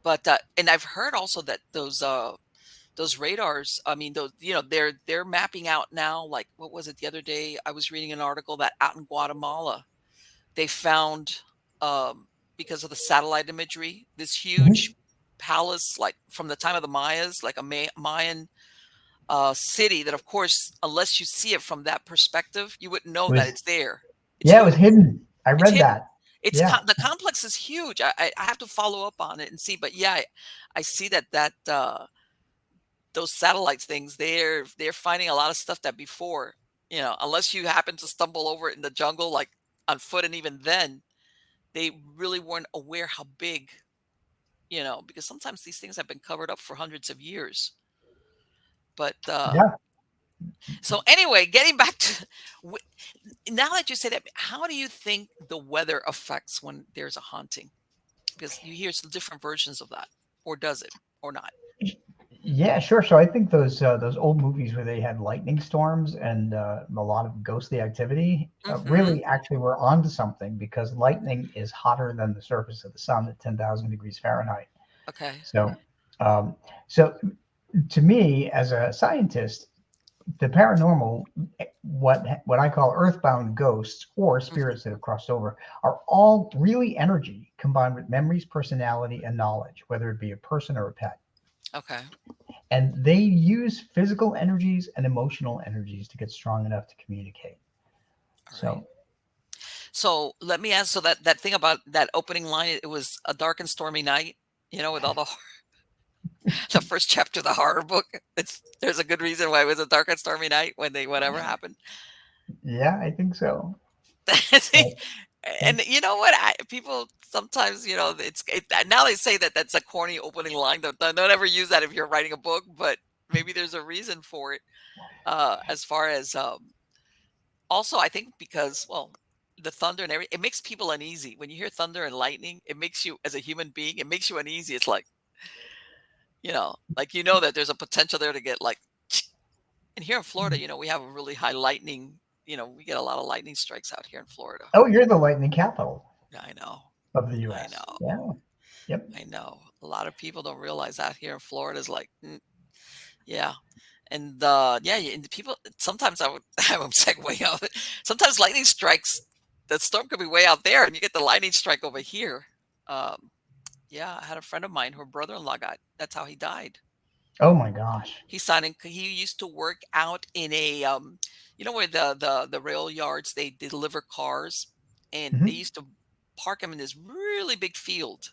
S1: But and I've heard also that those radars, I mean, those, they're mapping out now. Like, what was it the other day? I was reading an article that out in Guatemala, they found, um, because of the satellite imagery, this
S2: Mhm.
S1: huge palace, like from the time of the Mayas, like a Mayan city that, of course, unless you see it from that perspective, you wouldn't know
S2: It
S1: that
S2: was,
S1: it's there. It's
S2: yeah, it was
S1: huge.
S2: hidden. I
S1: It's
S2: read
S1: hidden.
S2: that. Yeah.
S1: The complex is huge. I have to follow up on it and see. But yeah, I see that those satellites things, they're finding a lot of stuff that before, unless you happen to stumble over it in the jungle, like on foot, and even then, they really weren't aware how big, because sometimes these things have been covered up for hundreds of years. But
S2: Yeah.
S1: so anyway, getting back to w- now that you say that, how do you think the weather affects when there's a haunting? Because you hear some different versions of that, or does it, or not?
S2: Yeah, sure. So I think those old movies where they had lightning storms and a lot of ghostly activity
S1: Hmm.
S2: really actually were onto something because lightning is hotter than the surface of the sun at 10,000 degrees Fahrenheit.
S1: Okay.
S2: So, um, so to me, as a scientist, the paranormal, what I call earthbound ghosts or
S1: Hmm.
S2: spirits that have crossed over, are all really energy combined with memories, personality, and knowledge, whether it be a person or a pet.
S1: Okay.
S2: And they use physical energies and emotional energies to get strong enough to communicate.
S1: All right.
S2: So,
S1: So let me ask. So that thing about that opening line, it was a dark and stormy night. With all the the first chapter of the horror book. There's a good reason why it was a dark and stormy night when they whatever happened.
S2: yeah, I think so.
S1: See,
S2: Yeah.
S1: and you know what? People sometimes, now they say that that's a corny opening line. Don't ever use that if you're writing a book, but maybe there's a reason for it. As far as also, I think because, well, the thunder and everything, it makes people uneasy. When you hear thunder and lightning, it makes you, as a human being, it makes you uneasy. It's like that there's a potential there to get like. And here in Florida, we have a really high lightning. We get a lot of lightning strikes out here in Florida.
S2: Oh, you're the lightning capital
S1: Yeah, I know.
S2: of the
S1: I
S2: U.S.
S1: know.
S2: Yeah. Yep.
S1: I know. A lot of people don't realize out here in Florida is like, yeah. And yeah, and the people sometimes I would have them segue out. Sometimes lightning strikes, the storm could be way out there, and you get the lightning strike over here. Um, yeah, I had a friend of mine, her brother-in-law got. That's how he died.
S2: Oh my gosh.
S1: He used to work out in a where the rail yards, they deliver cars, and they
S2: Hmm.
S1: used to park him in this really big field.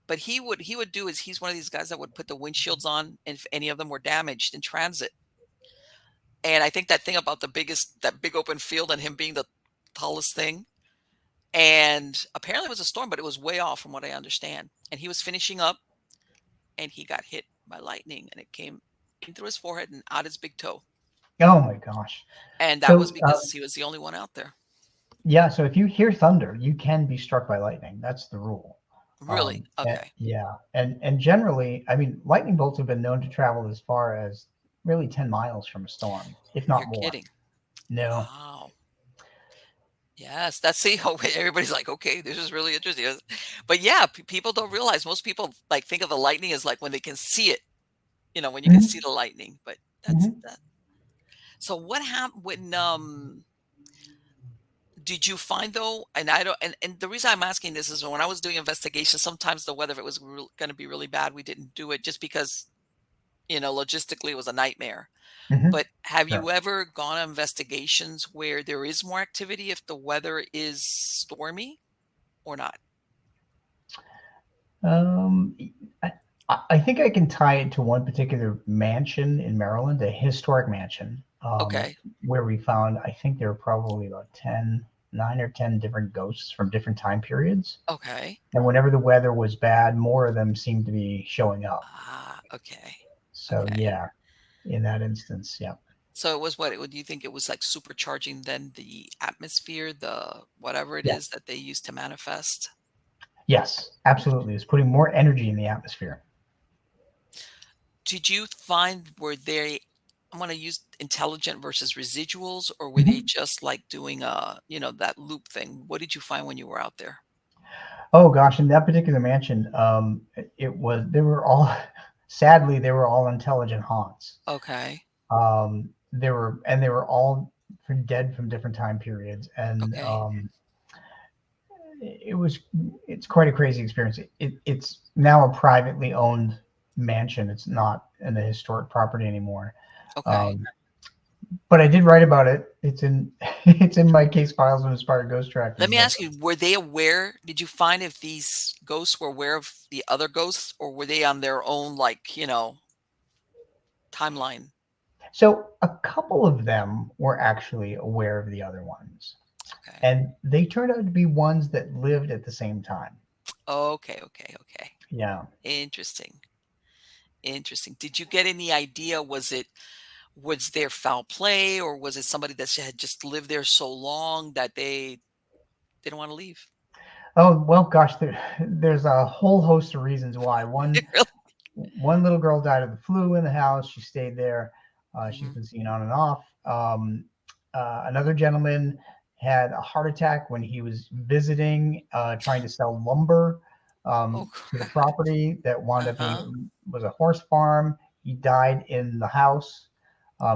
S1: But he would do is he's one of these guys that would put the windshields on if any of them were damaged in transit. And I think that thing about that big open field and him being the tallest thing. And apparently it was a storm, but it was way off from what I understand. And he was finishing up, and he got hit by lightning, and it came in through his forehead and out his big toe.
S2: Oh my gosh.
S1: And that was
S2: So,
S1: because he was the only one out there.
S2: yeah, so if you hear thunder, you can be struck by lightning. That's the rule.
S1: Really? Okay.
S2: Yeah, and generally, I mean, lightning bolts have been known to travel as far as really 10 miles from a storm, if
S1: You're
S2: not more.
S1: kidding.
S2: No.
S1: Wow. Yes, that's see how everybody's like, okay, this is really interesting. But yeah, people don't realize. Most people like think of the lightning as like when they can see it, when you can see
S2: Hmm.
S1: the lightning. But that's
S2: Hmm.
S1: that. So what happened when did you find though? And I don't. And the reason I'm asking this is when I was doing investigations, sometimes the weather, if it was going to be really bad, we didn't do it just because logistically it was a nightmare.
S2: Hmm.
S1: But have
S2: Sure.
S1: you ever gone on investigations where there is more activity if the weather is stormy or not?
S2: Um, I, I think I can tie it to one particular mansion in Maryland, a historic mansion,
S1: Okay.
S2: where we found, I think there were probably about 9 or 10 different ghosts from different time periods.
S1: Okay.
S2: And whenever the weather was bad, more of them seemed to be showing up.
S1: Ah, okay.
S2: So
S1: Okay.
S2: yeah, in that instance, yeah.
S1: So it was do you think it was like supercharging then the atmosphere, the whatever it
S2: Yeah.
S1: is that they use to manifest?
S2: Yes, absolutely. It's putting more energy in the atmosphere.
S1: Did you find were they I'm going to use intelligent versus residuals, or were they
S2: Mhm.
S1: just like doing that loop thing? What did you find when you were out there?
S2: Oh gosh, in that particular mansion, it was they were all sadly they were all intelligent haunts.
S1: Okay.
S2: They were all dead from different time periods, and
S1: Okay.
S2: it was it's quite a crazy experience. It's now a privately owned mansion. It's not in a historic property anymore.
S1: Okay.
S2: Um, but I did write about it. It's in it's in my case files of Inspired Ghost
S1: Let
S2: Trackers.
S1: me
S2: But
S1: ask you, were they aware? Did you find if these ghosts were aware of the other ghosts, or were they on their own, like, timeline?
S2: so a couple of them were actually aware of the other ones,
S1: Okay.
S2: and they turned out to be ones that lived at the same time.
S1: Okay. Okay. Okay.
S2: Yeah.
S1: Interesting. Interesting. Did you get any idea? Was there foul play, or was it somebody that had just lived there so long that they didn't want to leave?
S2: Oh well, gosh, there's a whole host of reasons why.
S1: Really?
S2: One little girl died of the flu in the house. She stayed there. She's
S1: Mhm.
S2: been seen on and off. Another gentleman had a heart attack when he was visiting, trying to sell lumber
S1: Oh,
S2: to the
S1: crap.
S2: property that wound up
S1: Uh-huh.
S2: being was a horse farm. He died in the house.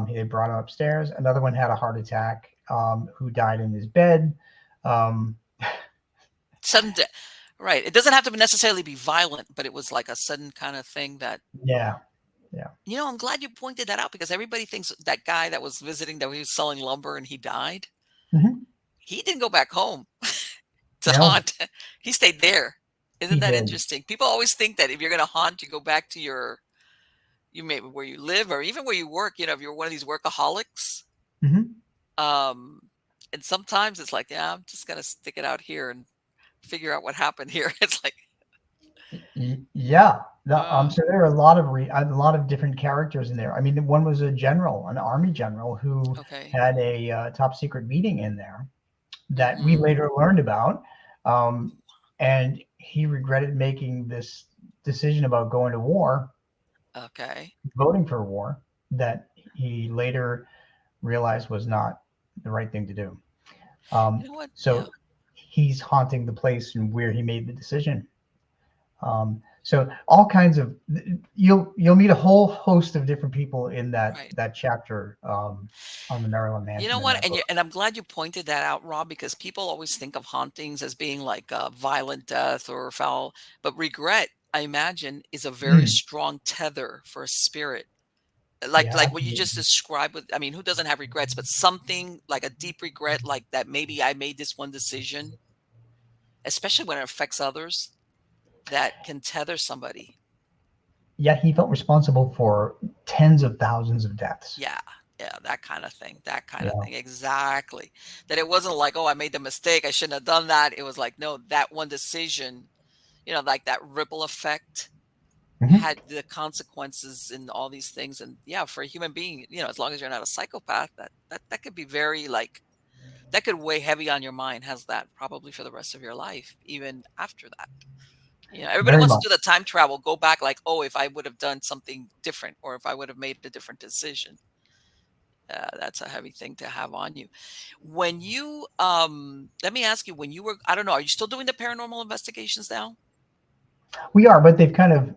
S2: They brought him upstairs. Another one had a heart attack, who died in his bed. Um,
S1: Sudden death. Right. It doesn't have to necessarily be violent, but it was like a sudden kind of thing that,
S2: yeah, yeah.
S1: I'm glad you pointed that out because everybody thinks that guy that was visiting, that he was selling lumber and he died.
S2: Hmm.
S1: He didn't go back home to
S2: No,
S1: haunt. He stayed there. Isn't
S2: he
S1: that
S2: did.
S1: interesting? People always think that if you're going to haunt, you go back to you maybe where you live or even where you work, if you're one of these workaholics.
S2: Hmm.
S1: Um, and sometimes it's like, yeah, I'm just going to stick it out here and figure out what happened here. It's like,
S2: Yeah.
S1: uh,
S2: So there are a lot of a lot of different characters in there. I mean, one was a general, an army general who
S1: okay.
S2: had a top secret meeting in there that we
S1: Hmm.
S2: later learned about, um, and he regretted making this decision about going to war,
S1: Okay.
S2: voting for war, that he later realized was not the right thing to do.
S1: You know what? Yeah.
S2: So he's haunting the place and where he made the decision. So all kinds of you'll meet a whole host of different people in
S1: Right.
S2: that chapter, on the Maryland
S1: You
S2: Mansion
S1: know
S2: in
S1: what?
S2: that book.
S1: And I'm glad you pointed that out, Rob, because people always think of hauntings as being like a violent death or foul, but regret, I imagine, is a very
S2: Mm,
S1: strong tether for a spirit.
S2: yeah,
S1: Like what you just
S2: absolutely.
S1: described with, I mean, who doesn't have regrets, but something like a deep regret, like that maybe I made this one decision, especially when it affects others, that can tether somebody.
S2: Yeah, he felt responsible for tens of thousands of deaths.
S1: Yeah. Yeah, that kind of thing. That kind of
S2: Yeah.
S1: thing. Exactly. That it wasn't like, oh, I made the mistake. I shouldn't have done that. It was like, no, that one decision, like that ripple effect
S2: Hmm.
S1: had the consequences in all these things. And yeah, for a human being, as long as you're not a psychopath, that could be very like that could weigh heavy on your mind. Has that probably for the rest of your life, even after that. Everybody
S2: Very
S1: wants
S2: much.
S1: to do the time travel, go back like, oh, if I would have done something different or if I would have made a different decision. That's a heavy thing to have on you. When you, let me ask you, when you were, I don't know, are you still doing the paranormal investigations now?
S2: We are, but they've kind of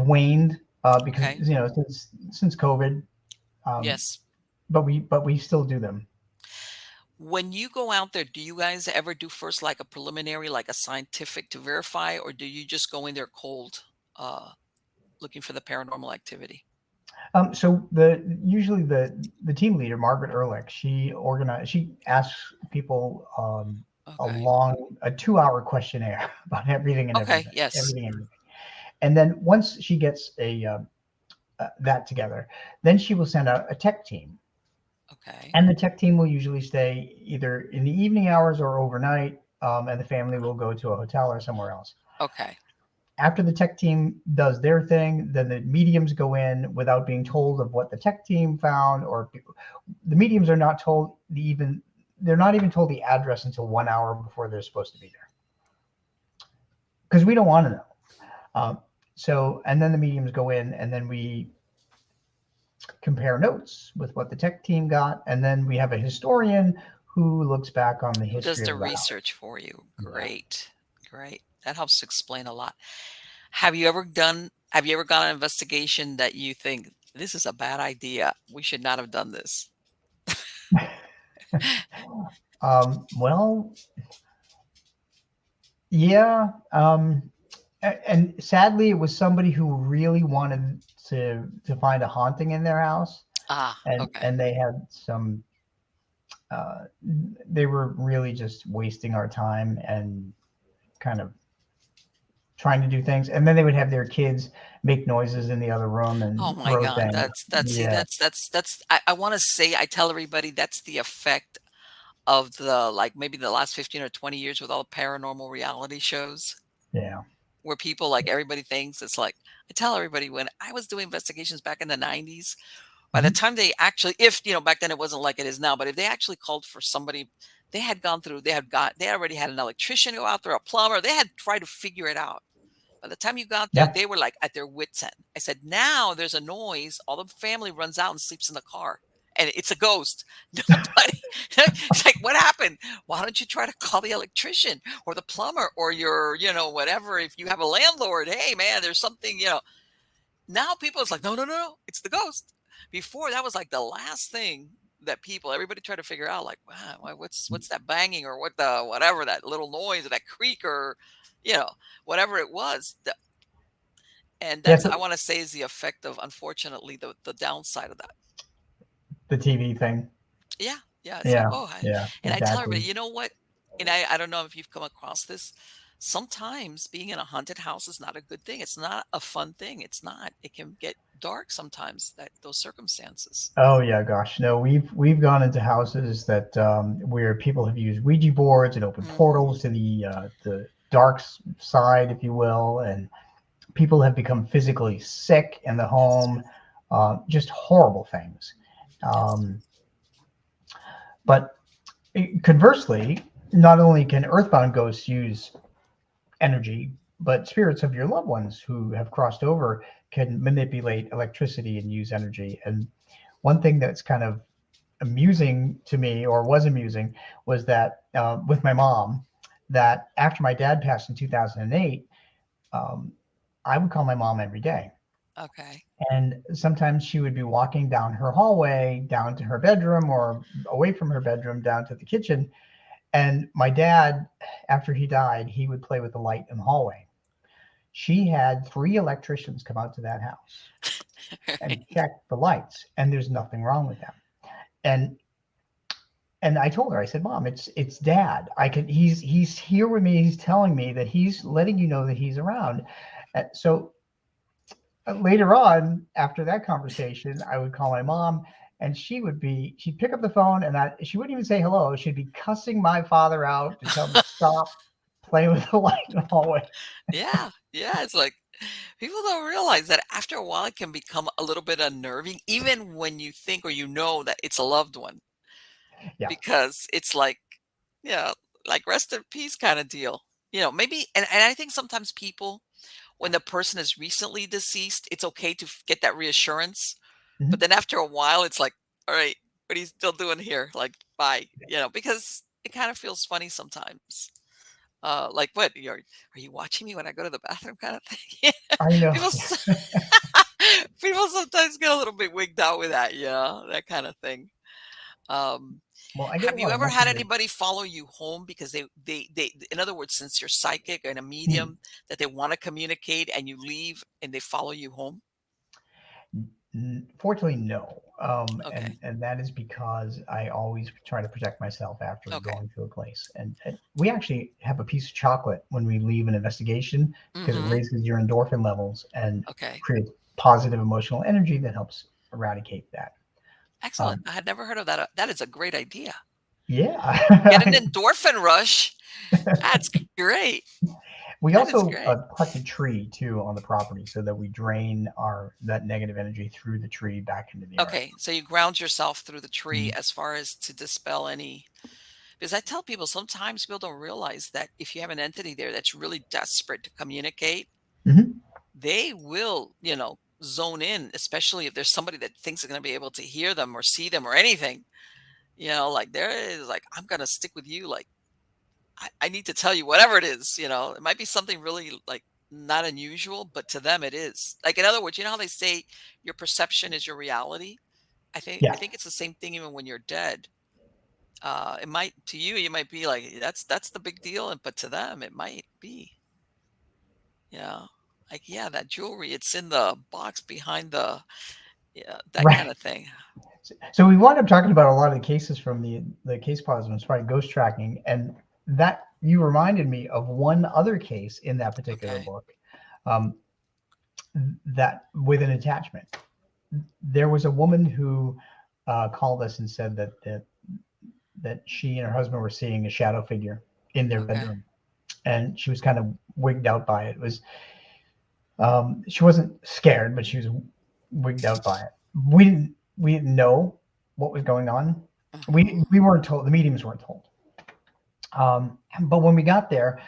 S2: waned, because
S1: Okay.
S2: since COVID. Um,
S1: Yes.
S2: but we still do them.
S1: When you go out there, do you guys ever do first like a preliminary, like a scientific to verify, or do you just go in there cold, uh, looking for the paranormal activity?
S2: So the usually the team leader, Margaret Ehrlich, she asks people,
S1: Okay.
S2: a 2 hour questionnaire about
S1: Okay. Yes.
S2: everything and everything. And then once she gets that together, then she will send out a tech team,
S1: Okay.
S2: and the tech team will usually stay either in the evening hours or overnight, and the family will go to a hotel or somewhere else.
S1: Okay.
S2: After the tech team does their thing, then the mediums go in without being told of what the tech team found, or the mediums are not told they're not even told the address until 1 hour before they're supposed to be there, because we don't want to know. And then the mediums go in, and then we compare notes with what the tech team got, and then we have a historian who looks back on the
S1: Who does
S2: history
S1: the
S2: of the
S1: research
S2: house.
S1: for you?
S2: Yeah.
S1: Great. Great. That helps to explain a lot. Have you ever gone an investigation that you think this is a bad idea? We should not have done this.
S2: Well, yeah. And sadly, it was somebody who really wanted to find a haunting in their house,
S1: Ah,
S2: and
S1: okay.
S2: and they had some. Uh, they were really just wasting our time and kind of trying to do things, and then they would have their kids make noises in the other room
S1: Oh
S2: and
S1: my
S2: throw
S1: God.
S2: things.
S1: That's see,
S2: Yeah,
S1: I want to say, I tell everybody that's the effect of the, like, maybe the last 15 or 20 years with all the paranormal reality shows
S2: yeah.
S1: where people, like, everybody thinks it's like, I tell everybody when I was doing investigations back in the 90s, by the
S2: Mhm.
S1: time they actually, if, back then it wasn't like it is now, but if they actually called for somebody, they already had an electrician go out there, a plumber, they had tried to figure it out. By the time you got there,
S2: Yeah,
S1: they were like at their wits' end. I said, now there's a noise. All the family runs out and sleeps in the car. And it's a ghost. Nobody. It's like, what happened? Why don't you try to call the electrician or the plumber or your, whatever? If you have a landlord, hey man, there's something. Now people, it's like, no, no, no, no, it's the ghost. Before that was like the last thing that everybody tried to figure out, like, wow, what's that banging or what the whatever that little noise or that creak or you know whatever it was. And
S2: yeah.
S1: that's,
S2: So
S1: I want to say, is the effect of, unfortunately, the downside of that.
S2: the TV thing.
S1: Yeah, yeah. It's like,
S2: Yeah,
S1: oh,
S2: yeah,
S1: and I tell everybody,
S2: exactly.
S1: you know what? And I don't know if you've come across this. Sometimes being in a haunted house is not a good thing. It's not a fun thing. It's not. It can get dark sometimes. That those circumstances.
S2: Oh yeah, gosh, no, we've gone into houses that where people have used Ouija boards and open
S1: Hmm.
S2: portals to the dark side, if you will, and people have become physically sick in the
S1: Yes.
S2: home. Just horrible things.
S1: Yes.
S2: Um, but conversely, not only can earthbound ghosts use energy, but spirits of your loved ones who have crossed over can manipulate electricity and use energy. And one thing that's kind of amusing to me, or was amusing, was that with my mom, that after my dad passed in 2008, um, I would call my mom every day.
S1: Okay.
S2: And sometimes she would be walking down her hallway, down to her bedroom, or away from her bedroom, down to the kitchen. And my dad, after he died, he would play with the light in the hallway. She had three electricians come out to that house and check the lights, and there's nothing wrong with them. And and I told her, I said, Mom, it's Dad. I can he's here with me. He's telling me that he's letting you know that he's around. So later on, after that conversation, I would call my mom, and she'd pick up the phone, and she wouldn't even say hello. She'd be cussing my father out to tell him to stop playing with the light in the hallway.
S1: Yeah. Yeah. It's like people don't realize that after a while it can become a little bit unnerving, even when you think or that it's a loved one,
S2: Yeah.
S1: because it's like, yeah, like rest in peace kind of deal. Maybe, and I think sometimes people, when the person is recently deceased, it's okay to get that reassurance. But
S2: Mhm.
S1: then after a while, it's like, all right, what are you still doing here? Like, bye, because it kind of feels funny sometimes. Like, what? Are you watching me when I go to the bathroom kind of thing?
S2: I know.
S1: People, people sometimes get a little bit wigged out with that, that kind of thing. Um,
S2: Well, I get a
S1: have you
S2: lot of
S1: ever had
S2: messages.
S1: anybody follow you home because in other words, since you're psychic and a
S2: Hmm.
S1: medium, that they want to communicate and you leave and they follow you home?
S2: Fortunately, no.
S1: Okay.
S2: And that is because I always try to protect myself after
S1: Okay.
S2: going to a place. And we actually have a piece of chocolate when we leave an investigation because it
S1: Mm-hmm.
S2: raises your endorphin levels and
S1: Okay.
S2: creates positive emotional energy that helps eradicate that.
S1: Excellent.
S2: Um,
S1: I had never heard of that. That is a great idea. Get an
S2: yeah.
S1: endorphin rush. That's great.
S2: We
S1: That is
S2: also
S1: great.
S2: plant a tree too on the property so that we drain our that negative energy through the tree back into the earth.
S1: Okay. So you ground yourself through the tree
S2: Mhm.
S1: as far as to dispel any. Because I tell people sometimes people don't realize that if you have an entity there that's really desperate to communicate,
S2: Mhm.
S1: they will, zone in, especially if there's somebody that thinks they're going to be able to hear them or see them or anything. Like there is like I'm gonna stick with you. Like I need to tell you whatever it is. It might be something really like not unusual, but to them it is. Like in other words, you know how they say your perception is your reality. I
S2: Yes,
S1: think it's the same thing even when you're dead. It might to you, you might be like that's the big deal, but to them it might be. Yeah. Like, yeah, that jewelry, it's in the box behind yeah, that kind
S2: right.
S1: of thing.
S2: So we wound up talking about a lot of the cases from the case files and probably ghost tracking, and that you reminded me of one other case in that particular
S1: Okay.
S2: book, um, that with an attachment. There was a woman who called us and said that she and her husband were seeing a shadow figure in their
S1: Okay.
S2: bedroom, and she was kind of wigged out by it. It was she wasn't scared, but she was wigged out by it. We didn't know what was going on.
S1: Mhm.
S2: We weren't told. The mediums weren't told. But when we got there,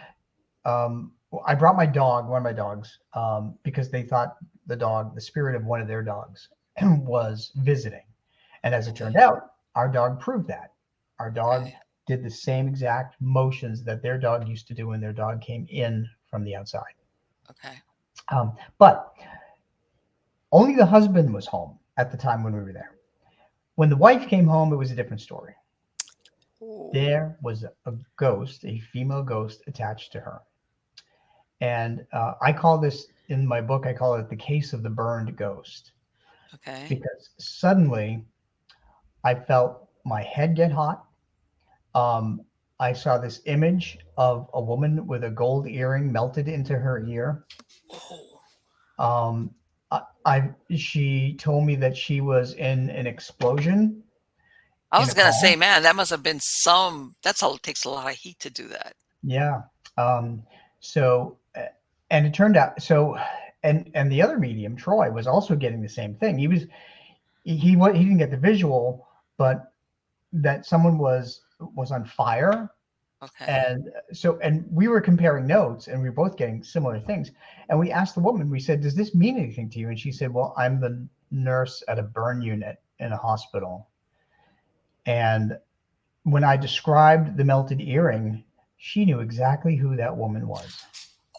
S2: um, I brought my dog, one of my dogs, because they thought the spirit of one of their dogs, was visiting. And as it
S1: Okay.
S2: turned out, our dog proved that. Our dog
S1: Okay.
S2: did the same exact motions that their dog used to do when their dog came in from the outside.
S1: Okay.
S2: But only the husband was home at the time when we were there. When the wife came home, it was a different story.
S1: Ooh.
S2: There was a ghost, a female ghost attached to her. And I call this in my book, I call it the case of the burned ghost,
S1: Okay.
S2: because suddenly I felt my head get hot. Um, I saw this image of a woman with a gold earring melted into her ear.
S1: Oh.
S2: Um, she told me that she was in an explosion
S1: I
S2: in
S1: was
S2: a
S1: gonna
S2: car.
S1: say, man, that must have been that's all it takes a lot of heat to do that.
S2: Yeah. Um, so, and it turned out so, and the other medium, Troy, was also getting the same thing. He didn't get the visual, but that someone was on fire.
S1: Okay.
S2: And so, and we were comparing notes, and we were both getting similar things. And we asked the woman, we said, "Does this mean anything to you?" And she said, "Well, I'm the nurse at a burn unit in a hospital, and when I described the melted earring, she knew exactly who that woman was."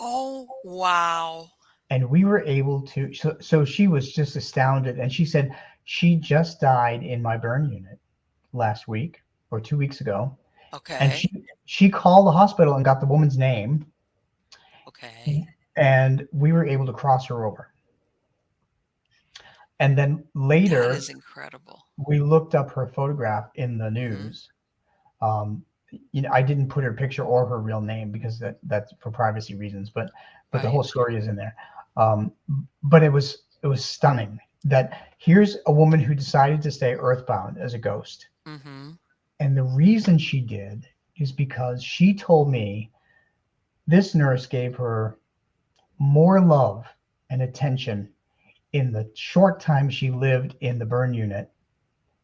S1: Oh, wow.
S2: And we were able to, so she was just astounded, and she said she just died in my burn unit last week or 2 weeks ago, and
S1: Okay.
S2: she called the hospital and got the woman's name,
S1: Okay.
S2: and we were able to cross her over. And then
S1: That
S2: later
S1: is incredible.
S2: we looked up her photograph in the
S1: Mhm.
S2: news. um, I didn't put her picture or her real name because that's for privacy reasons, but the
S1: Right.
S2: whole story is in there. um, but it was stunning that here's a woman who decided to stay earthbound as a ghost.
S1: Mhm.
S2: And the reason she did is because she told me this nurse gave her more love and attention in the short time she lived in the burn unit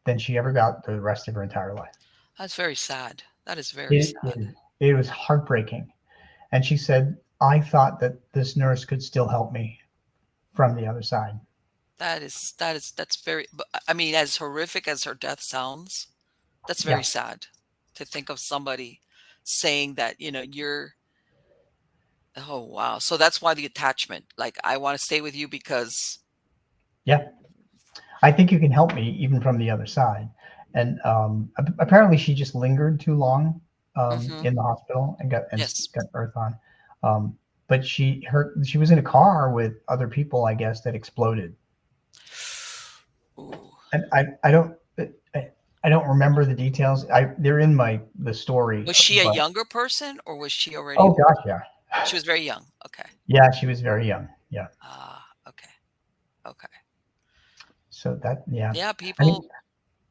S2: than she ever got the rest of her entire life.
S1: That's very sad. That is very
S2: It,
S1: sad.
S2: it, it was heartbreaking. And she said, I thought that this nurse could still help me from the other side.
S1: That's very but, I mean, as horrific as her death sounds, that's very
S2: Yeah.
S1: sad to think of somebody saying that, you're oh, wow. So that's why the attachment, like, I wanna stay with you because
S2: Yeah. I think you can help me even from the other side. And apparently she just lingered too long
S1: Mhm.
S2: in the hospital and
S1: Yes.
S2: got earth on. But she was in a car with other people, I guess, that exploded.
S1: Ooh.
S2: And I don't remember the details. They're in the story,
S1: Was she a
S2: but
S1: younger person or was she
S2: oh
S1: already
S2: gosh, yeah.
S1: she was very young. Okay.
S2: Yeah, she was very young. Yeah.
S1: Ah, okay. Okay.
S2: So that, yeah.
S1: Yeah,
S2: I mean,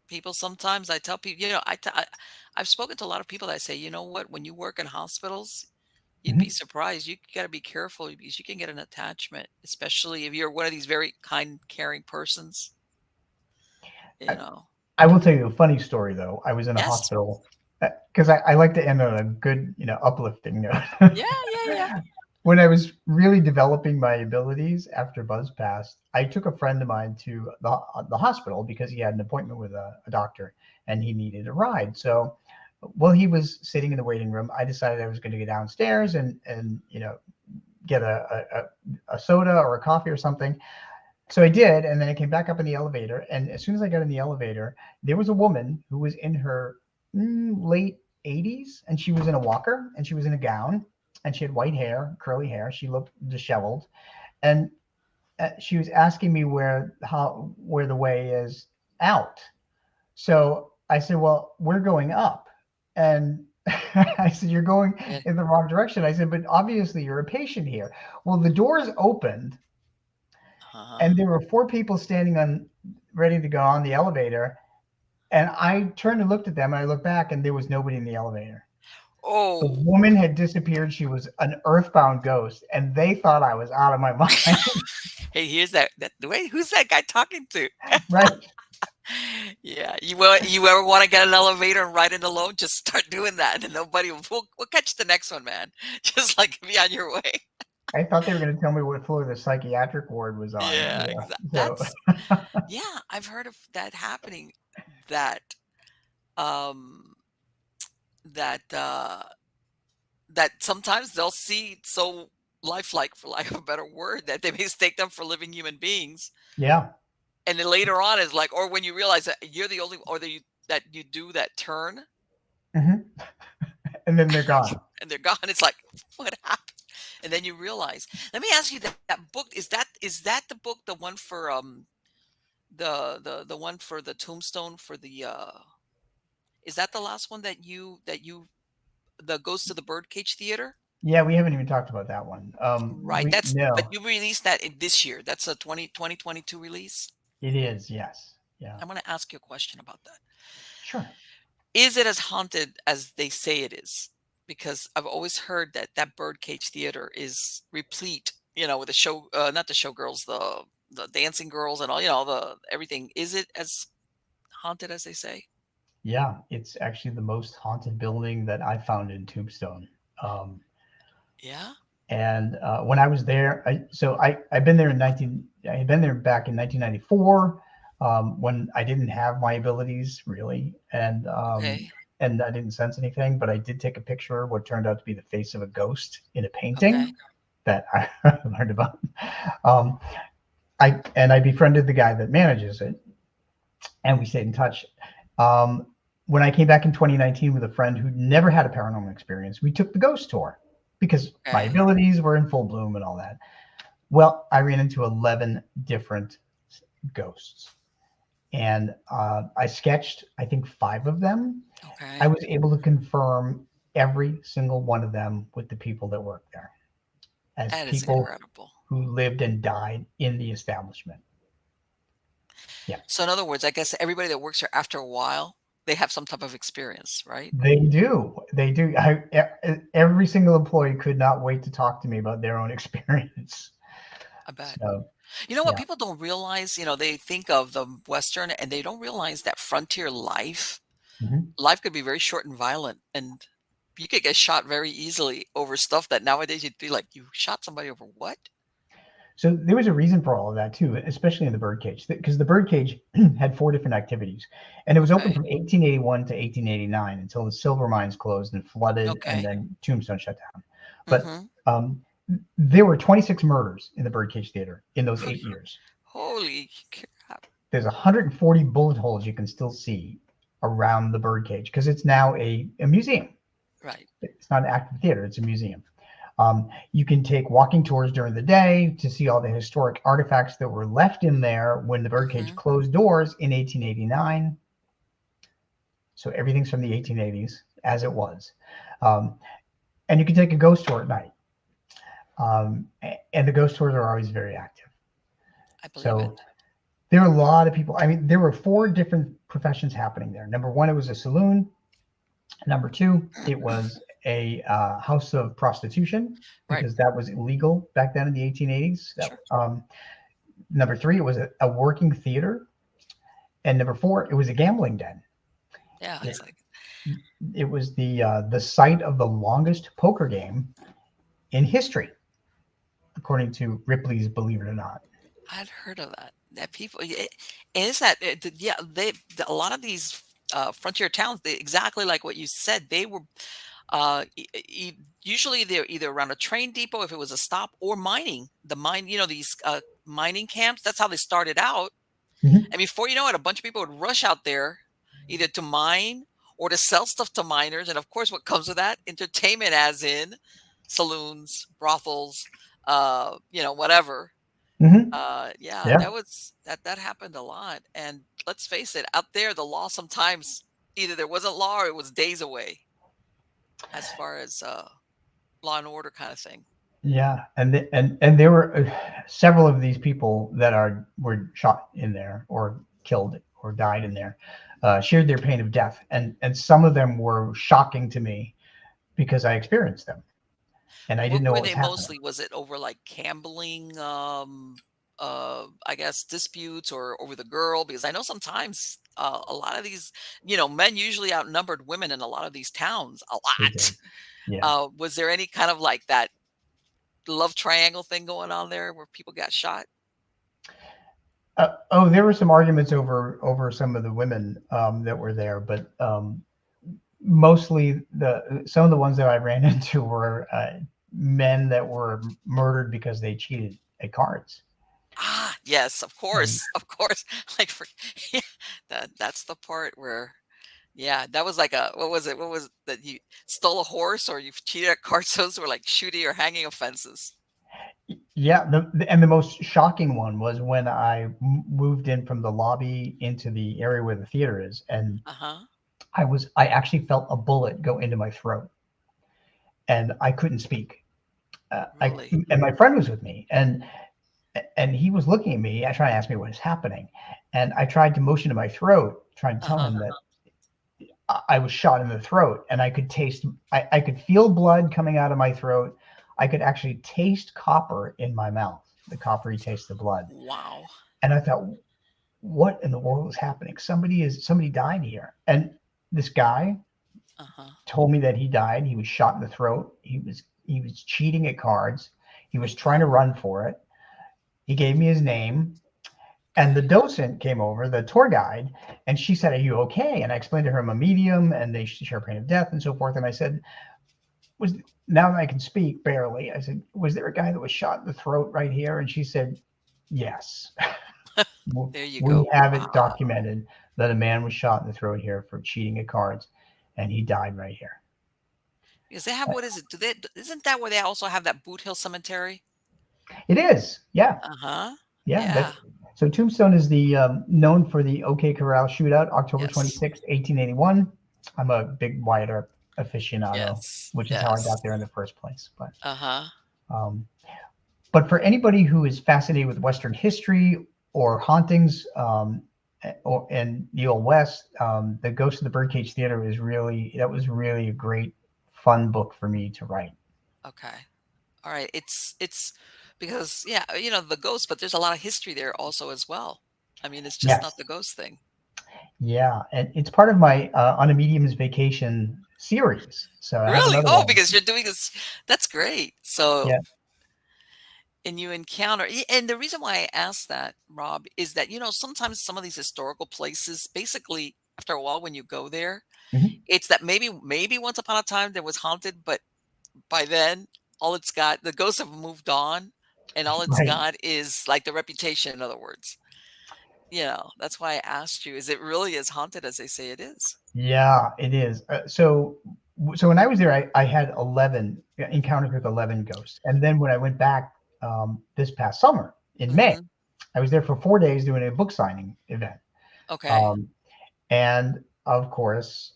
S1: people sometimes I tell people, I've spoken to a lot of people that say, "You know what? When you work in hospitals, you'd be
S2: mhm.
S1: surprised. You got to be careful because you can get an attachment, especially if you're one of these very kind, caring persons, you
S2: I,
S1: know."
S2: I will tell you a funny story though. I was in a
S1: Yes.
S2: hospital because I like to end on a good, uplifting note.
S1: Yeah, yeah, yeah.
S2: When I was really developing my abilities after Buzz passed, I took a friend of mine to the hospital because he had an appointment with a doctor. and he needed a ride. So while he was sitting in the waiting room, I decided I was going to go downstairs and get a soda or a coffee or something. So I did, and then I came back up in the elevator. And as soon as I got in the elevator, there was a woman who was in her late 80s, and she was in a walker, and she was in a gown, and she had white hair, curly hair. She looked disheveled, and she was asking me where the way is out. So I said, "Well, we're going up," and I said, "You're going
S1: Yeah.
S2: in the wrong direction." I said, "But obviously you're a patient here." Well, the doors opened
S1: Uh-huh.
S2: and there were four people standing on ready to go on the elevator, and I turned and looked at them, and I looked back, and there was nobody in the elevator. The
S1: Oh,
S2: woman had disappeared. She was an earthbound ghost, and they thought I was out of my mind.
S1: hey, here's that wait, who's that guy talking to?
S2: Right?
S1: Yeah, you ever want to get an elevator and ride it alone? Just start doing that, and nobody we'll catch the next one, man. Just like be on your way.
S2: I thought they were going to tell me what floor the psychiatric ward was on.
S1: Yeah,
S2: Yeah.
S1: exactly.
S2: So
S1: That's yeah, I've heard of that happening. That um that that sometimes they'll see so lifelike, for lack of a better word, that they mistake them for living human beings.
S2: yeah.
S1: And then later on is like, or when you realize that you're the only, or that you do that turn
S2: Hmm. And then they're gone.
S1: and they're gone. It's like, what happened? And then you realize. Let me ask you that book is that the book, the one for the one for the tombstone for the is that the last one that you the Ghost of the Birdcage Theater?
S2: Yeah, we haven't even talked about that one.
S1: Right.
S2: We
S1: But
S2: no,
S1: you released that in this year. That's a 2022 release.
S2: it is. Yes. Yeah.
S1: I'm going to ask you a question about that.
S2: Sure.
S1: Is it as haunted as they say it is? Because I've always heard that that Birdcage Theater is replete, with the show, not the showgirls, the dancing girls and all, the everything. Is it as haunted as they say?
S2: Yeah, it's actually the most haunted building that I found in Tombstone. Um,
S1: Yeah.
S2: and when I was there, I've been there I had been there back in 1994 when I didn't have my abilities really,
S1: Okay.
S2: and I didn't sense anything, but I did take a picture of what turned out to be the face of a ghost in a
S1: Okay.
S2: painting that I learned about. Um, I befriended the guy that manages it, and we stayed in touch. Um, when I came back in 2019 with a friend who never had a paranormal experience, we took the ghost tour because my
S1: Okay.
S2: abilities were in full bloom and all that. Well, I ran into 11 different ghosts, and I sketched, I think, five of them. I
S1: Okay.
S2: was able to confirm every single one of them with the people that worked there as
S1: That is
S2: people
S1: incredible.
S2: who lived and died in the establishment. Yeah.
S1: So in other words, I guess everybody that works here after a while, they have some type of experience, right?
S2: They do. They do. Every single employee could not wait to talk to me about their own experience.
S1: I bet.
S2: So,
S1: You know what
S2: yeah.
S1: people don't realize? They think of the Western and they don't realize that frontier
S2: Mhm.
S1: life could be very short and violent, and you could get shot very easily over stuff that nowadays you'd be like, you shot somebody over what?
S2: So there was a reason for all of that too, especially in the birdcage, because the birdcage had four different activities, and it was open
S1: Okay.
S2: from 1881 to 1889 until the silver mines closed and flooded, and
S1: Okay.
S2: then Tombstone shut down. But
S1: Mm-hmm.
S2: um, there were 26 murders in the birdcage theater in those 8 years.
S1: Holy crap.
S2: There's 140 bullet holes you can still see around the birdcage because it's now a museum.
S1: Right.
S2: It's not an active theater; it's a museum. You can take walking tours during the day to see all the historic artifacts that were left in there when the birdcage
S1: Mm-hmm.
S2: closed doors in 1889. So everything's from the 1880s as it was. Um, and you can take a ghost tour at night. And the ghost tours are always very active.
S1: I believe it.
S2: So there are a lot of people. I mean, there were four different professions happening there. Number one, it was a saloon. Number two, it was a house of prostitution
S1: Right.
S2: because that was illegal back then in the 1880s.
S1: Sure.
S2: Number three, it was a working theater. And number four, it was a gambling den.
S1: Yeah.
S2: It,
S1: It's like
S2: it was the site of the longest poker game in history, according to Ripley's Believe It or Not.
S1: I'd heard of that. That people, and it's that, yeah, a lot of these frontier towns, exactly like what you said. They were usually they're either around a train depot if it was a stop, or mining. The mine, these mining camps. That's how they started out.
S2: Mhm.
S1: And before you know it, a bunch of people would rush out there either to mine or to sell stuff to miners. And of course, what comes with that? Entertainment, as in saloons, brothels, whatever.
S2: Mhm.
S1: Yeah,
S2: Yeah.
S1: that happened a lot. And let's face it, out there, the law sometimes either there wasn't law or it was days away as far as law and order kind of thing.
S2: Yeah, and there were several of these people that are were shot in there or killed or died in there, shared their pain of death, and some of them were shocking to me because I experienced them and I didn't
S1: What
S2: know
S1: were
S2: what was
S1: they
S2: happening.
S1: mostly? Was it over like gambling, I guess disputes or over the girl? Because I know sometimes a lot of these, men usually outnumbered women in a lot of these towns a
S2: They
S1: lot.
S2: did, yeah.
S1: Was there any kind of like that love triangle thing going on there where people got shot?
S2: Oh, there were some arguments over some of the women that were there, but mostly the some of the ones that I ran into were men that were murdered because they cheated at cards.
S1: Ah, yes, of
S2: And
S1: course, of course. Like for yeah, that's the part where yeah, that was like a what was it? What was it that you stole a horse or you cheated at cards? Those were like shooting or hanging offenses.
S2: yeah, and the most shocking one was when I moved in from the lobby into the area where the theater is, and
S1: Uh-huh.
S2: I actually felt a bullet go into my throat, and I couldn't speak. I
S1: Really?
S2: and my friend was with me, and he was looking at me, trying to ask me what is happening, and I tried to motion to my throat, trying to tell
S1: Uh-huh.
S2: him that I was shot in the throat, and I could feel blood coming out of my throat. I could actually taste copper in my mouth, the coppery taste of blood.
S1: Wow.
S2: And I thought, what in the world is happening? Somebody died here. And this guy
S1: Uh-huh.
S2: told me that he died. He was shot in the throat. He was cheating at cards. He was trying to run for it. He gave me his name. And the
S1: Okay.
S2: docent came over, the tour guide, and she said, "Are you okay?" And I explained to her I'm a medium and they share pain of death and so forth. And I said, "Was now that I can speak barely?" I said, "Was there a guy that was shot in the throat right here?" And she said, "Yes."
S1: There you
S2: We
S1: go.
S2: have it
S1: Wow.
S2: documented that a man was shot in the throat here for cheating at cards, and he died right here.
S1: Because they have what is it? Isn't that where they also have that Boot Hill Cemetery?
S2: It is, yeah,
S1: Uh-huh.
S2: yeah. That's
S1: Yeah.
S2: so. Tombstone is the known for the OK Corral shootout, October
S1: Yes.
S2: 26th, 1881. I'm a big Wyatt Earp aficionado,
S1: Yes.
S2: which is how I got
S1: Yes.
S2: there in the first place.
S1: Uh-huh.
S2: Um, but for anybody who is fascinated with Western history or hauntings, or in the Old West, the Ghost of the Birdcage Theater was really a great, fun book for me to write.
S1: Okay. All right. It's because yeah, the ghost, but there's a lot of history there also as well. I mean, it's just not
S2: Yes,
S1: the ghost thing.
S2: yeah, and it's part of my On a Medium's Vacation series. So I have
S1: Really?
S2: another
S1: Oh,
S2: one.
S1: because you're doing this. That's great. So,
S2: Yeah.
S1: and you encounter, and the reason why I asked that, Rob, is that, sometimes some of these historical places, basically, after a while, when you go there,
S2: Mhm.
S1: it's that maybe once upon a time there was haunted, but by then, all it's got, the ghosts have moved on, and all it's
S2: Right.
S1: got is like the reputation, in other words. That's why I asked you, is it really as haunted as they say it is?
S2: Yeah, it is. So when I was there, I had 11 encounters with 11 ghosts, and then when I went back this past summer in May,
S1: Hmm.
S2: I was there for 4 days doing a book signing event.
S1: Okay.
S2: Um, and of course,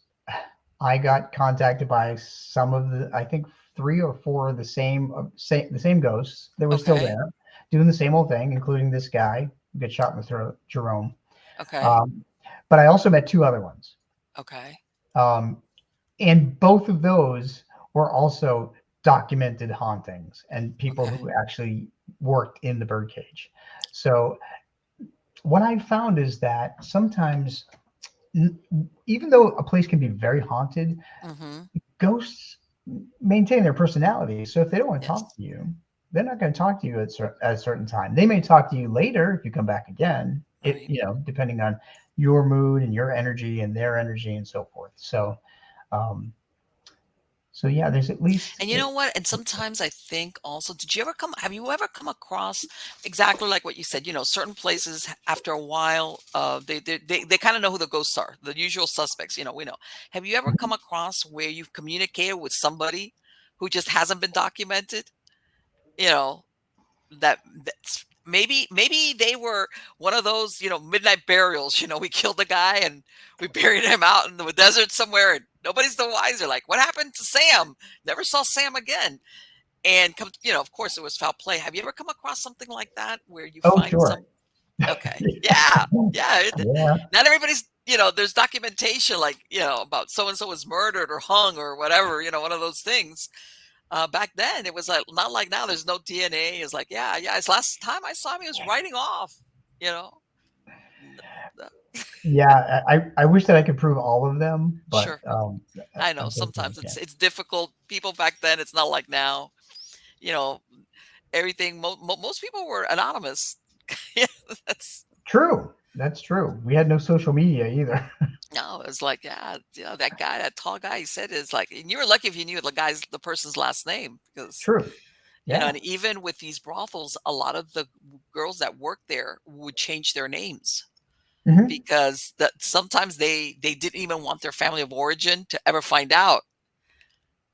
S2: I got contacted by some of I think three or four of the same ghosts that were still
S1: Okay.
S2: there, doing the same old thing, including this guy who got shot in the throat, Jerome.
S1: Okay.
S2: Um, but I also met two other ones,
S1: Okay.
S2: um, and both of those were also documented hauntings and people
S1: Okay.
S2: who actually worked in the birdcage. So what I found is that sometimes, even though a place can be very haunted,
S1: Hmm.
S2: ghosts maintain their personality. So if they don't want to talk
S1: Yes.
S2: to you, they're not going to talk to you at a certain time. They may talk to you later if you come back again, it,
S1: right.
S2: depending on your mood and your energy and their energy and so forth. Um, so yeah, there's at least
S1: And you know what? And sometimes I think also, have you ever come across exactly like what you said? Certain places after a while, they kind of know who the ghosts are, the usual suspects. We know. Have you ever come across where you've communicated with somebody who just hasn't been documented? You know, that's maybe they were one of those midnight burials. We killed the guy and we buried him out in the desert somewhere, and nobody's the wiser. Like, what happened to Sam? Never saw Sam again. And come, of course, it was foul play. Have you ever come across something like that where you
S2: oh
S1: find
S2: sure.
S1: some? Okay, yeah, yeah.
S2: Yeah.
S1: Not everybody's. There's documentation like about so and so was murdered or hung or whatever. One of those things. Back then, it was like not like now. There's no DNA. It's like, yeah, yeah. It's last time I saw him, he was writing off. You know, N-
S2: Yeah, I wish that I could prove all of them, but
S1: sure. I know
S2: unfortunately
S1: sometimes
S2: I can't.
S1: it's difficult. People back then, it's not like now. You know, everything. Most people were anonymous. Yeah, that's
S2: True. That's true. We had no social media either.
S1: no. It's like, yeah, that guy, that tall guy, he said is like, and you were lucky if you knew the person's last name because
S2: True. Yeah.
S1: and even with these brothels, a lot of the girls that worked there would change their names
S2: Hmm.
S1: because that sometimes they didn't even want their family of origin to ever find out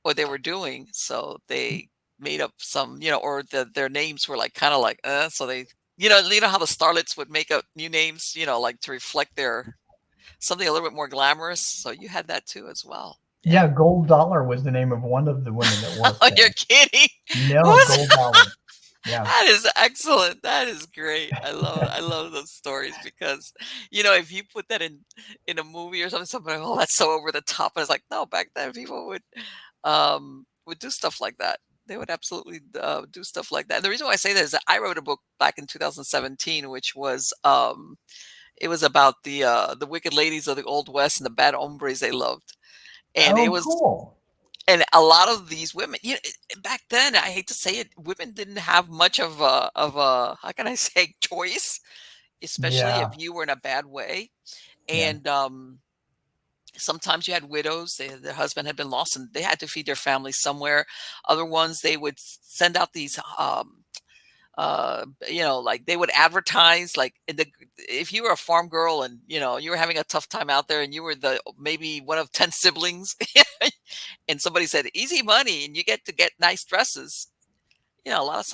S1: what they were doing. So they made up some, or their names were like kind of like, so they, you know how the starlets would make up new names, like to reflect their something a little bit more glamorous. So you had that too as well.
S2: Yeah,
S1: Yeah.
S2: Gold Dollar was the name of one of the women that worked
S1: Oh, you're
S2: there.
S1: kidding.
S2: No,
S1: What was
S2: Gold Dollar. Yeah.
S1: that is excellent. That is great. I love those stories because if you put that in a movie or something, somebody, oh, that's so over the top. And it's like, no, back then people would do stuff like that. They would absolutely do stuff like that. And the reason why I say that is that I wrote a book back in 2017, which was it was about the wicked ladies of the old west and the bad hombres they loved. And it
S2: Oh,
S1: was
S2: cool.
S1: and a lot of these women, back then, I hate to say it, women didn't have much of a how can I say choice, especially if
S2: Yeah.
S1: you were in a bad way.
S2: Yeah.
S1: And sometimes you had widows; their husband had been lost, and they had to feed their family somewhere. Other ones, they would send out these like they would advertise like if you were a farm girl and you were having a tough time out there and you were the maybe one of 10 siblings and somebody said easy money and you get nice dresses. A lot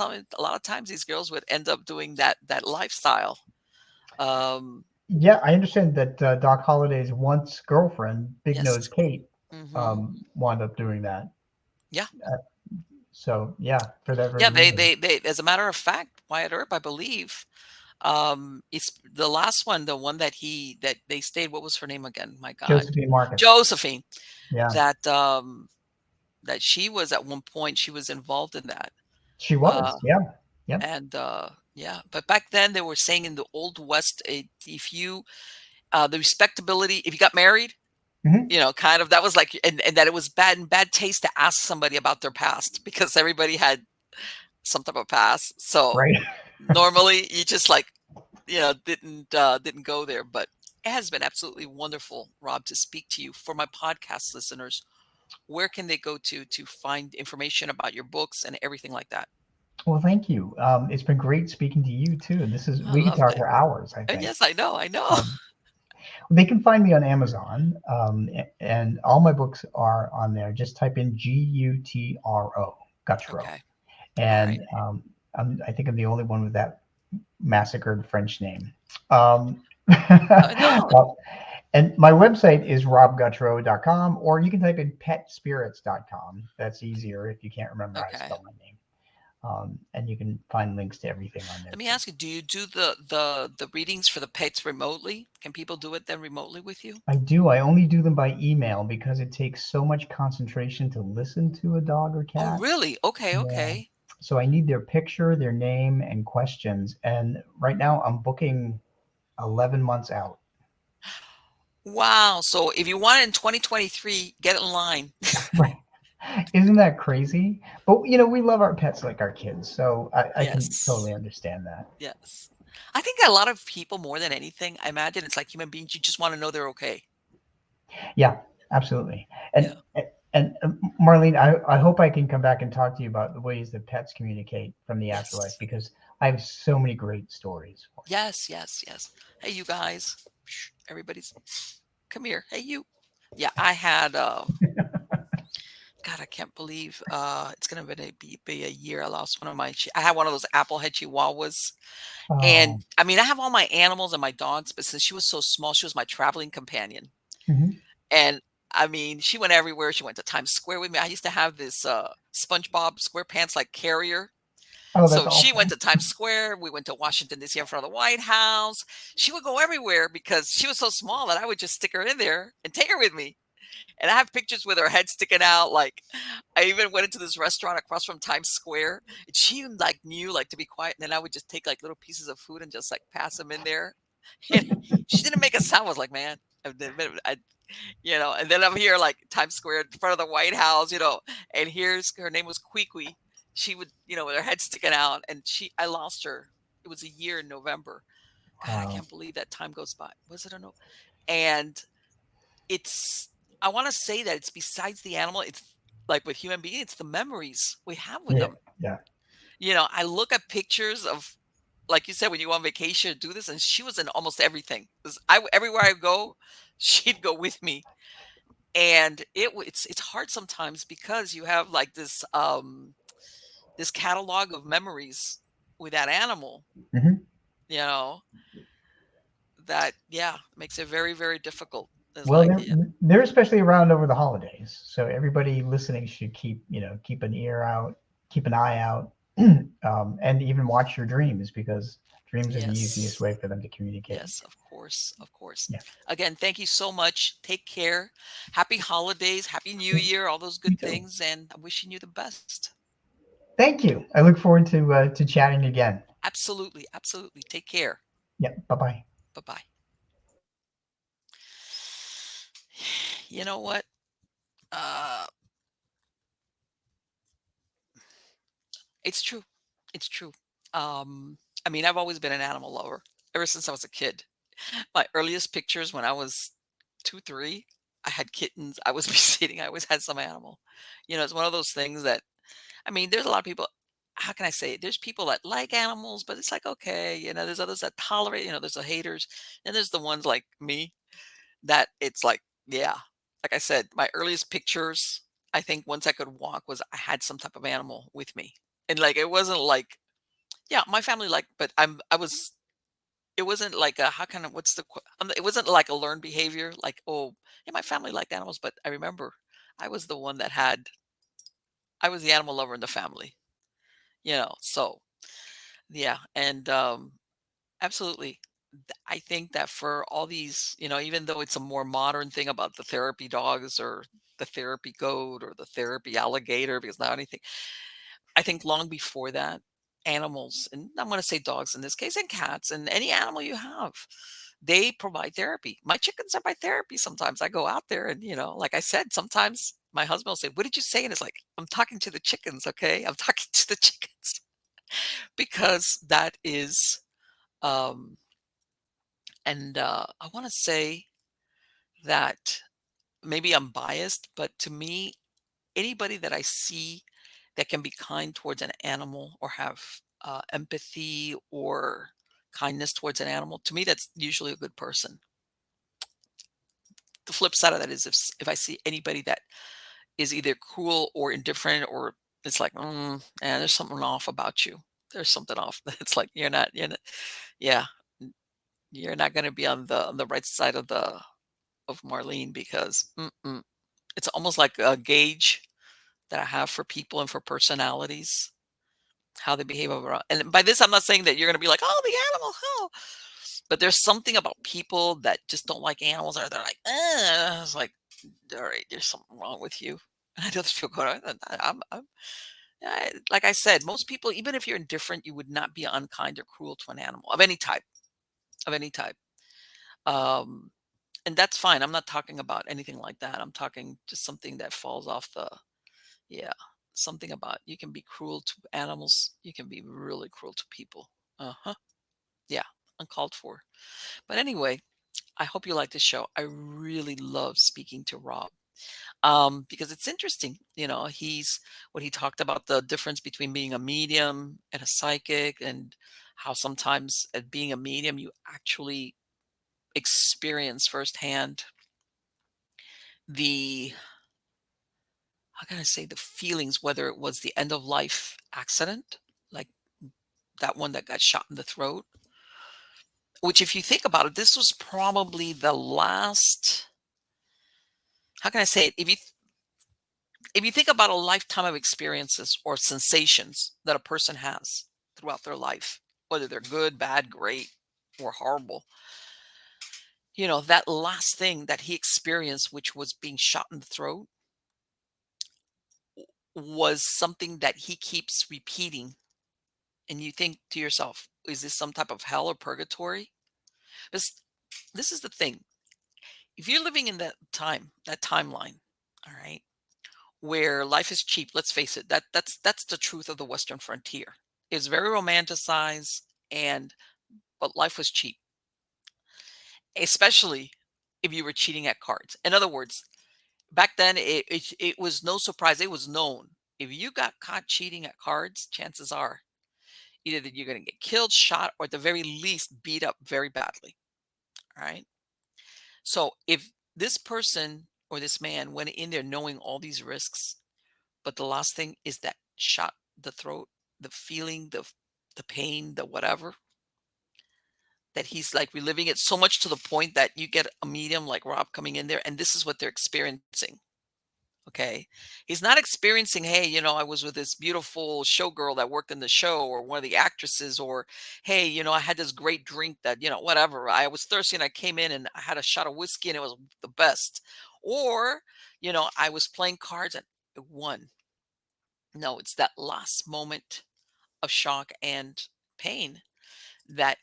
S1: of times these girls would end up doing that lifestyle. um
S2: Yeah, I understand that Doc Holliday's once girlfriend, Big
S1: yes.
S2: Nose Kate,
S1: Hmm.
S2: wound up doing that.
S1: Yeah.
S2: Uh, so yeah, for that very
S1: Yeah,
S2: reason.
S1: they as a matter of fact, Wyatt Earp, I believe, it's the last one, the one that they stayed. What was her name again? My God.
S2: Josephine Marcus.
S1: Josephine.
S2: Yeah,
S1: That she was at one point, she was involved in that.
S2: she
S1: Uh,
S2: was. Yeah. Yep.
S1: and yeah, but back then they were saying in the old west, if you the respectability, if you got married,
S2: Hmm.
S1: kind of that was like, and that it was bad taste to ask somebody about their past because everybody had some type of past. So
S2: Right.
S1: normally you just like didn't go there. But it has been absolutely wonderful, Rob, to speak to you. For my podcast listeners, where can they go to find information about your books and everything like that?
S2: Well, thank you. It's been great speaking to you too. And this is
S1: I
S2: we could
S1: loved
S2: talk
S1: it.
S2: for hours, I
S1: And
S2: think.
S1: yes, I know.
S2: Um, they can find me on Amazon, and all my books are on there. Just type in Gutro, Gutro,
S1: Okay. All right.
S2: and I think I'm the only one with that massacred French name. Um,
S1: No.
S2: and my website is robgutro.com, or you can type in petspirits.com. That's easier if you can't remember how to
S1: Okay.
S2: spell my name. And you can find links to everything on there
S1: Let me
S2: too.
S1: ask you, do you do the readings for the pets remotely? Can people do it then remotely with you?
S2: I do. I only do them by email because it takes so much concentration to listen to a dog or
S1: Oh,
S2: cat.
S1: really? Okay,
S2: Yeah.
S1: okay.
S2: So I need their picture, their name, and questions. And right now I'm booking 11 months out.
S1: Wow. So if you want it in 2023, get in line.
S2: Right. Isn't that crazy? But we love our pets like our kids, so I can
S1: Yes.
S2: totally understand that.
S1: Yes. I think a lot of people more than anything, I imagine it's like human beings, you just wanna know they're okay.
S2: Yeah, absolutely.
S1: Yeah.
S2: And Marlene, I hope I can come back and talk to you about the ways that pets communicate from the afterlife
S1: Yes.
S2: because I have so many great stories for
S1: Yes, yes, yes. "Hey, you guys." Shh, everybody's "Come here. Hey, you." Yeah, I had, God, I can't believe, it's gonna be a year. I lost one of my I had one of those Applehead Chihuahuas,
S2: you.
S1: and,
S2: Oh,
S1: I mean, I have all my animals and my dogs, but since she was so small, she was my traveling companion,
S2: mhm.
S1: and, I mean, she went everywhere. She went to Times Square with me. I used to have this, SpongeBob SquarePants, like, carrier.
S2: Oh, that's
S1: So she went
S2: awesome.
S1: to Times Square. We went to Washington D.C. in front of the White House. She would go everywhere because she was so small that I would just stick her in there and take her with me. And I have pictures with her head sticking out. Like I even went into this restaurant across from Times Square, and she even like knew like to be quiet. And then I would just take like little pieces of food and just like pass them in there. And she didn't make a sound. I was like, man, and then I'm here like Times Square in front of the White House, and here's her name was Kwee. She would, with her head sticking out, and I lost her. It was a year in November. God, I
S2: Wow.
S1: can't believe that time goes by. Was it a no? And it's, I want to say that it's besides the animal, it's like with human beings, it's the memories we have with
S2: Yeah,
S1: them.
S2: yeah.
S1: I look at pictures of, like you said, when you go on vacation, do this, and she was in almost everything. 'Cause everywhere I go, she'd go with me, and it's hard sometimes because you have like this catalog of memories with that animal,
S2: Mhm.
S1: you know, that yeah, makes it very, very difficult. It's
S2: Well,
S1: like,
S2: they're
S1: yeah,
S2: they're especially around over the holidays, so everybody listening should keep an ear out, keep an eye out, and even watch your dreams because dreams are the easiest
S1: yes.
S2: way for them to communicate.
S1: Yes, of course, of course.
S2: Yeah,
S1: Again, thank you so much. Take care. Happy holidays, happy New
S2: yeah,
S1: Year, all those
S2: you
S1: good
S2: too.
S1: things, and I'm wishing you the best.
S2: Thank you. I look forward to chatting again.
S1: Absolutely, absolutely. Take care.
S2: Yeah. Bye bye.
S1: Bye bye. You know what? Uh, it's true. It's true. I mean, I've always been an animal lover ever since I was a kid. My earliest pictures when I was 2, 3, I had kittens. I was sitting. I always had some animal. It's one of those things that, I mean, there's a lot of people, how can I say it? There's people that like animals, but it's like, okay, there's others that tolerate, there's the haters, and there's the ones like me that it's like, yeah. Like I said, my earliest pictures, I think once I could walk was I had some type of animal with me. And like it wasn't like, yeah, my family like, but I was it wasn't like a how can I what's the it wasn't like a learned behavior like, oh, yeah, my family liked animals, but I remember I was the one that had I was the animal lover in the family, so yeah, and absolutely. I think that for all these, even though it's a more modern thing about the therapy dogs or the therapy goat or the therapy alligator, because now anything, I think long before that, animals, and I'm going to say dogs in this case, and cats, and any animal you have, they provide therapy. My chickens are my therapy sometimes. I go out there and, like I said, sometimes my husband will say, "What did you say?" And it's like, I'm talking to the chickens, okay? I'm talking to the chickens because that is, um, and I want to say that maybe I'm biased, but to me, anybody that I see that can be kind towards an animal or have empathy or kindness towards an animal, to me, that's usually a good person. The flip side of that is if I see anybody that is either cruel or indifferent, or it's like, there's something off about you. There's something off. It's like yeah, you're not going to be on the right side of Marlene because it's almost like a gauge that I have for people and for personalities, how they behave overall. And by this, I'm not saying that you're going to be like, oh, the animal, oh. But there's something about people that just don't like animals, or they're like, it's like, all right, there's something wrong with you. And I know there's people going, like I said, most people, even if you're indifferent, you would not be unkind or cruel to an animal of any type, of any type. Um, and that's fine. I'm not talking about anything like that. I'm talking just something that falls off the, yeah, something about you can be cruel to animals. You can be really cruel to people. Uh-huh. Yeah, uncalled for. But anyway, I hope you like the show. I really love speaking to Rob, because it's interesting. He's what he talked about, the difference between being a medium and a psychic, and how sometimes at being a medium, you actually experience firsthand the, how can I say, the feelings, whether it was the end of life accident, like that one that got shot in the throat, which, if you think about it, this was probably the last, how can I say it? If you think about a lifetime of experiences or sensations that a person has throughout their life, whether they're good, bad, great, or horrible, that last thing that he experienced, which was being shot in the throat, was something that he keeps repeating. And you think to yourself, is this some type of hell or purgatory? This is the thing. If you're living in that timeline, all right, where life is cheap, let's face it, that's the truth of the Western frontier. It's very romanticized, and but life was cheap, especially if you were cheating at cards. In other words, back then it was no surprise. It was known. If you got caught cheating at cards, chances are either that you're going to get killed, shot, or at the very least beat up very badly. All right. So if this person or this man went in there knowing all these risks, but the last thing is that shot, the throat, the feeling, the pain, the whatever, that he's like reliving it so much to the point that you get a medium like Rob coming in there and this is what they're experiencing. Okay. He's not experiencing, hey, I was with this beautiful showgirl that worked in the show, or one of the actresses, or hey, I had this great drink that, whatever. I was thirsty and I came in and I had a shot of whiskey and it was the best. Or, I was playing cards and I won. No, it's that last moment of shock and pain that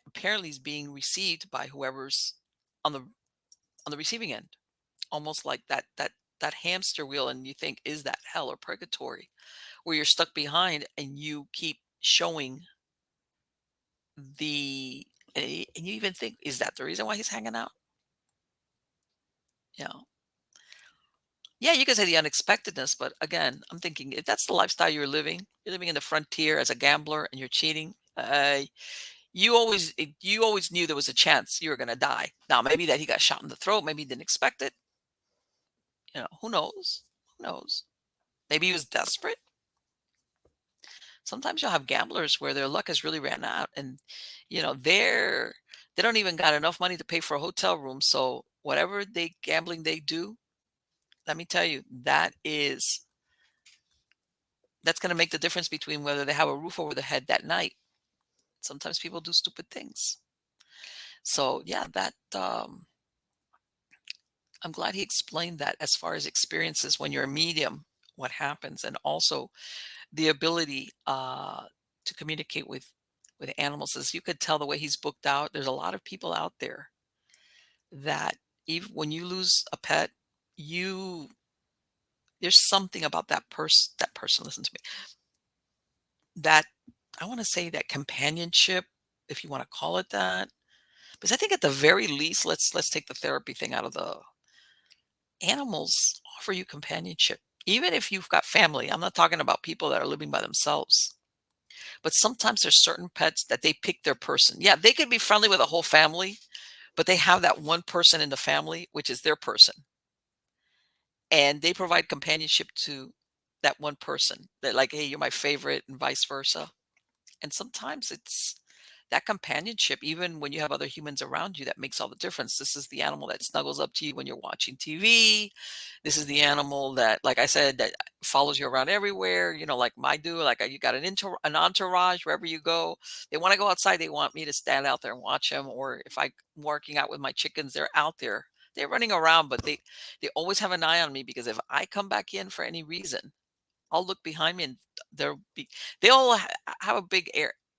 S1: apparently is being received by whoever's on the receiving end, almost like that hamster wheel, and you think, is that hell or purgatory, where you're stuck behind and you keep showing the and you even think, is that the reason why he's hanging out? you know yeah, you can say the unexpectedness, but again, I'm thinking, if that's the lifestyle you're living in the frontier as a gambler and you're cheating, you always knew there was a chance you were going to die. Now, maybe that he got shot in the throat, maybe he didn't expect it. Who knows? Who knows? Maybe he was desperate. Sometimes you'll have gamblers where their luck has really ran out, and they don't even got enough money to pay for a hotel room. So whatever gambling they do, let me tell you, that's going to make the difference between whether they have a roof over their head that night. Sometimes people do stupid things. So yeah, that I'm glad he explained that, as far as experiences when you're a medium, what happens, and also the ability to communicate with animals. As you could tell the way he's booked out, there's a lot of people out there that, even when you lose a pet, you there's something about that person, listen to me, that, I want to say, that companionship, if you want to call it that. Because I think at the very least, let's take the therapy thing out of the animals, offer you companionship. Even if you've got family, I'm not talking about people that are living by themselves. But sometimes there's certain pets that they pick their person. Yeah, they could be friendly with a whole family, but they have that one person in the family, which is their person. And they provide companionship to that one person. They're like, hey, you're my favorite, and vice versa. And sometimes it's that companionship, even when you have other humans around you, that makes all the difference. This is the animal that snuggles up to you when you're watching TV. This is the animal that, like I said, that follows you around everywhere, like my do. Like, you got an entourage wherever you go. They want to go outside. They want me to stand out there and watch them. Or if I'm working out with my chickens, they're out there. They're running around, but they always have an eye on me, because if I come back in for any reason, I'll look behind me and there'll be they all have a big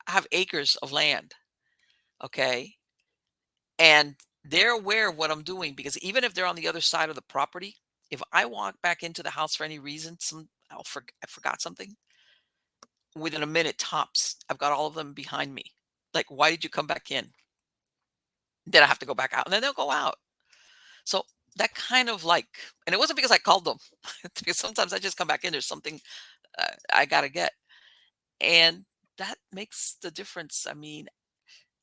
S1: have acres of land, okay? And they're aware of what I'm doing, because even if they're on the other side of the property, if I walk back into the house for any reason, I forgot something, within a minute tops, I've got all of them behind me. Like, why did you come back in? Then I have to go back out, and then they'll go out. So that kind of like, and it wasn't because I called them, because sometimes I just come back in. There's something I gotta get, and that makes the difference. I mean,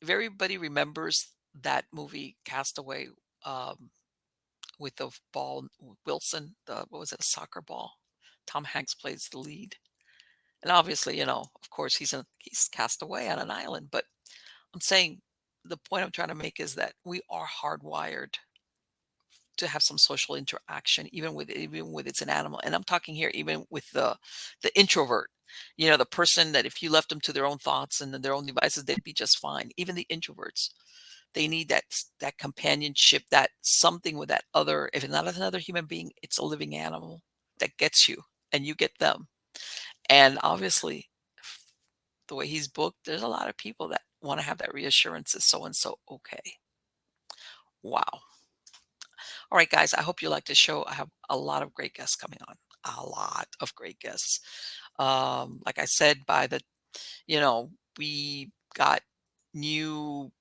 S1: if everybody remembers that movie Castaway, um, with the ball, Wilson, the what was it, a soccer ball? Tom Hanks plays the lead, and obviously, of course, he's cast away on an island. But I'm saying the point I'm trying to make is that we are hardwired to have some social interaction, even with it's an animal. And I'm talking here even with the introvert, the person that if you left them to their own thoughts and their own devices, they'd be just fine. Even the introverts, they need that companionship, that something with that other. If it's not another human being, it's a living animal that gets you, and you get them. And obviously, the way he's booked, there's a lot of people that want to have that reassurance is so and so okay. Wow. All right, guys, I hope you like the show. I have a lot of great guests coming on. A lot of great guests. Like I said, we got new,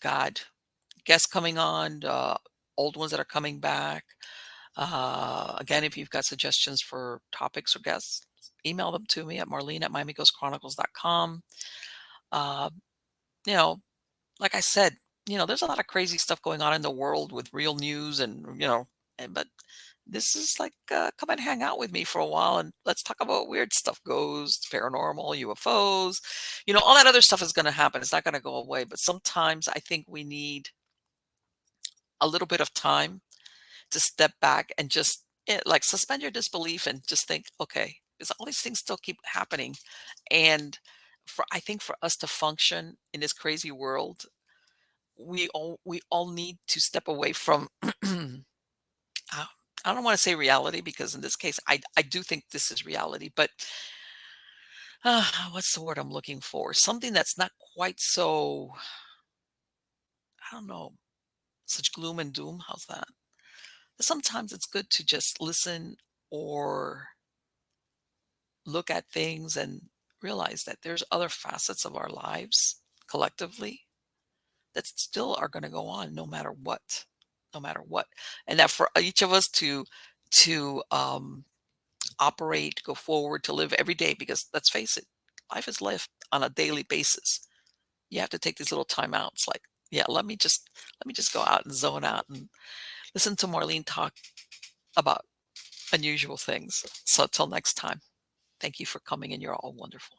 S1: God, guests coming on, old ones that are coming back. Again, if you've got suggestions for topics or guests, email them to me at marlene@miamighostchronicles.com. Uh, you know, like I said, there's a lot of crazy stuff going on in the world with real news but this is like, come and hang out with me for a while and let's talk about weird stuff, ghosts, paranormal, UFOs, all that other stuff is going to happen. It's not going to go away. But sometimes I think we need a little bit of time to step back and just like suspend your disbelief and just think, okay, because all these things still keep happening. And I think for us to function in this crazy world, we all need to step away from uh, I don't want to say reality, because in this case I do think this is reality, but what's the word I'm looking for? Something that's not quite so, I don't know, such gloom and doom. How's that? Sometimes it's good to just listen or look at things and realize that there's other facets of our lives collectively that still are going to go on no matter what, no matter what. And that for each of us to operate, go forward, to live every day, because let's face it, life is lived on a daily basis. You have to take these little timeouts, like, yeah, let me just go out and zone out and listen to Marlene talk about unusual things. So until next time, thank you for coming, and you're all wonderful.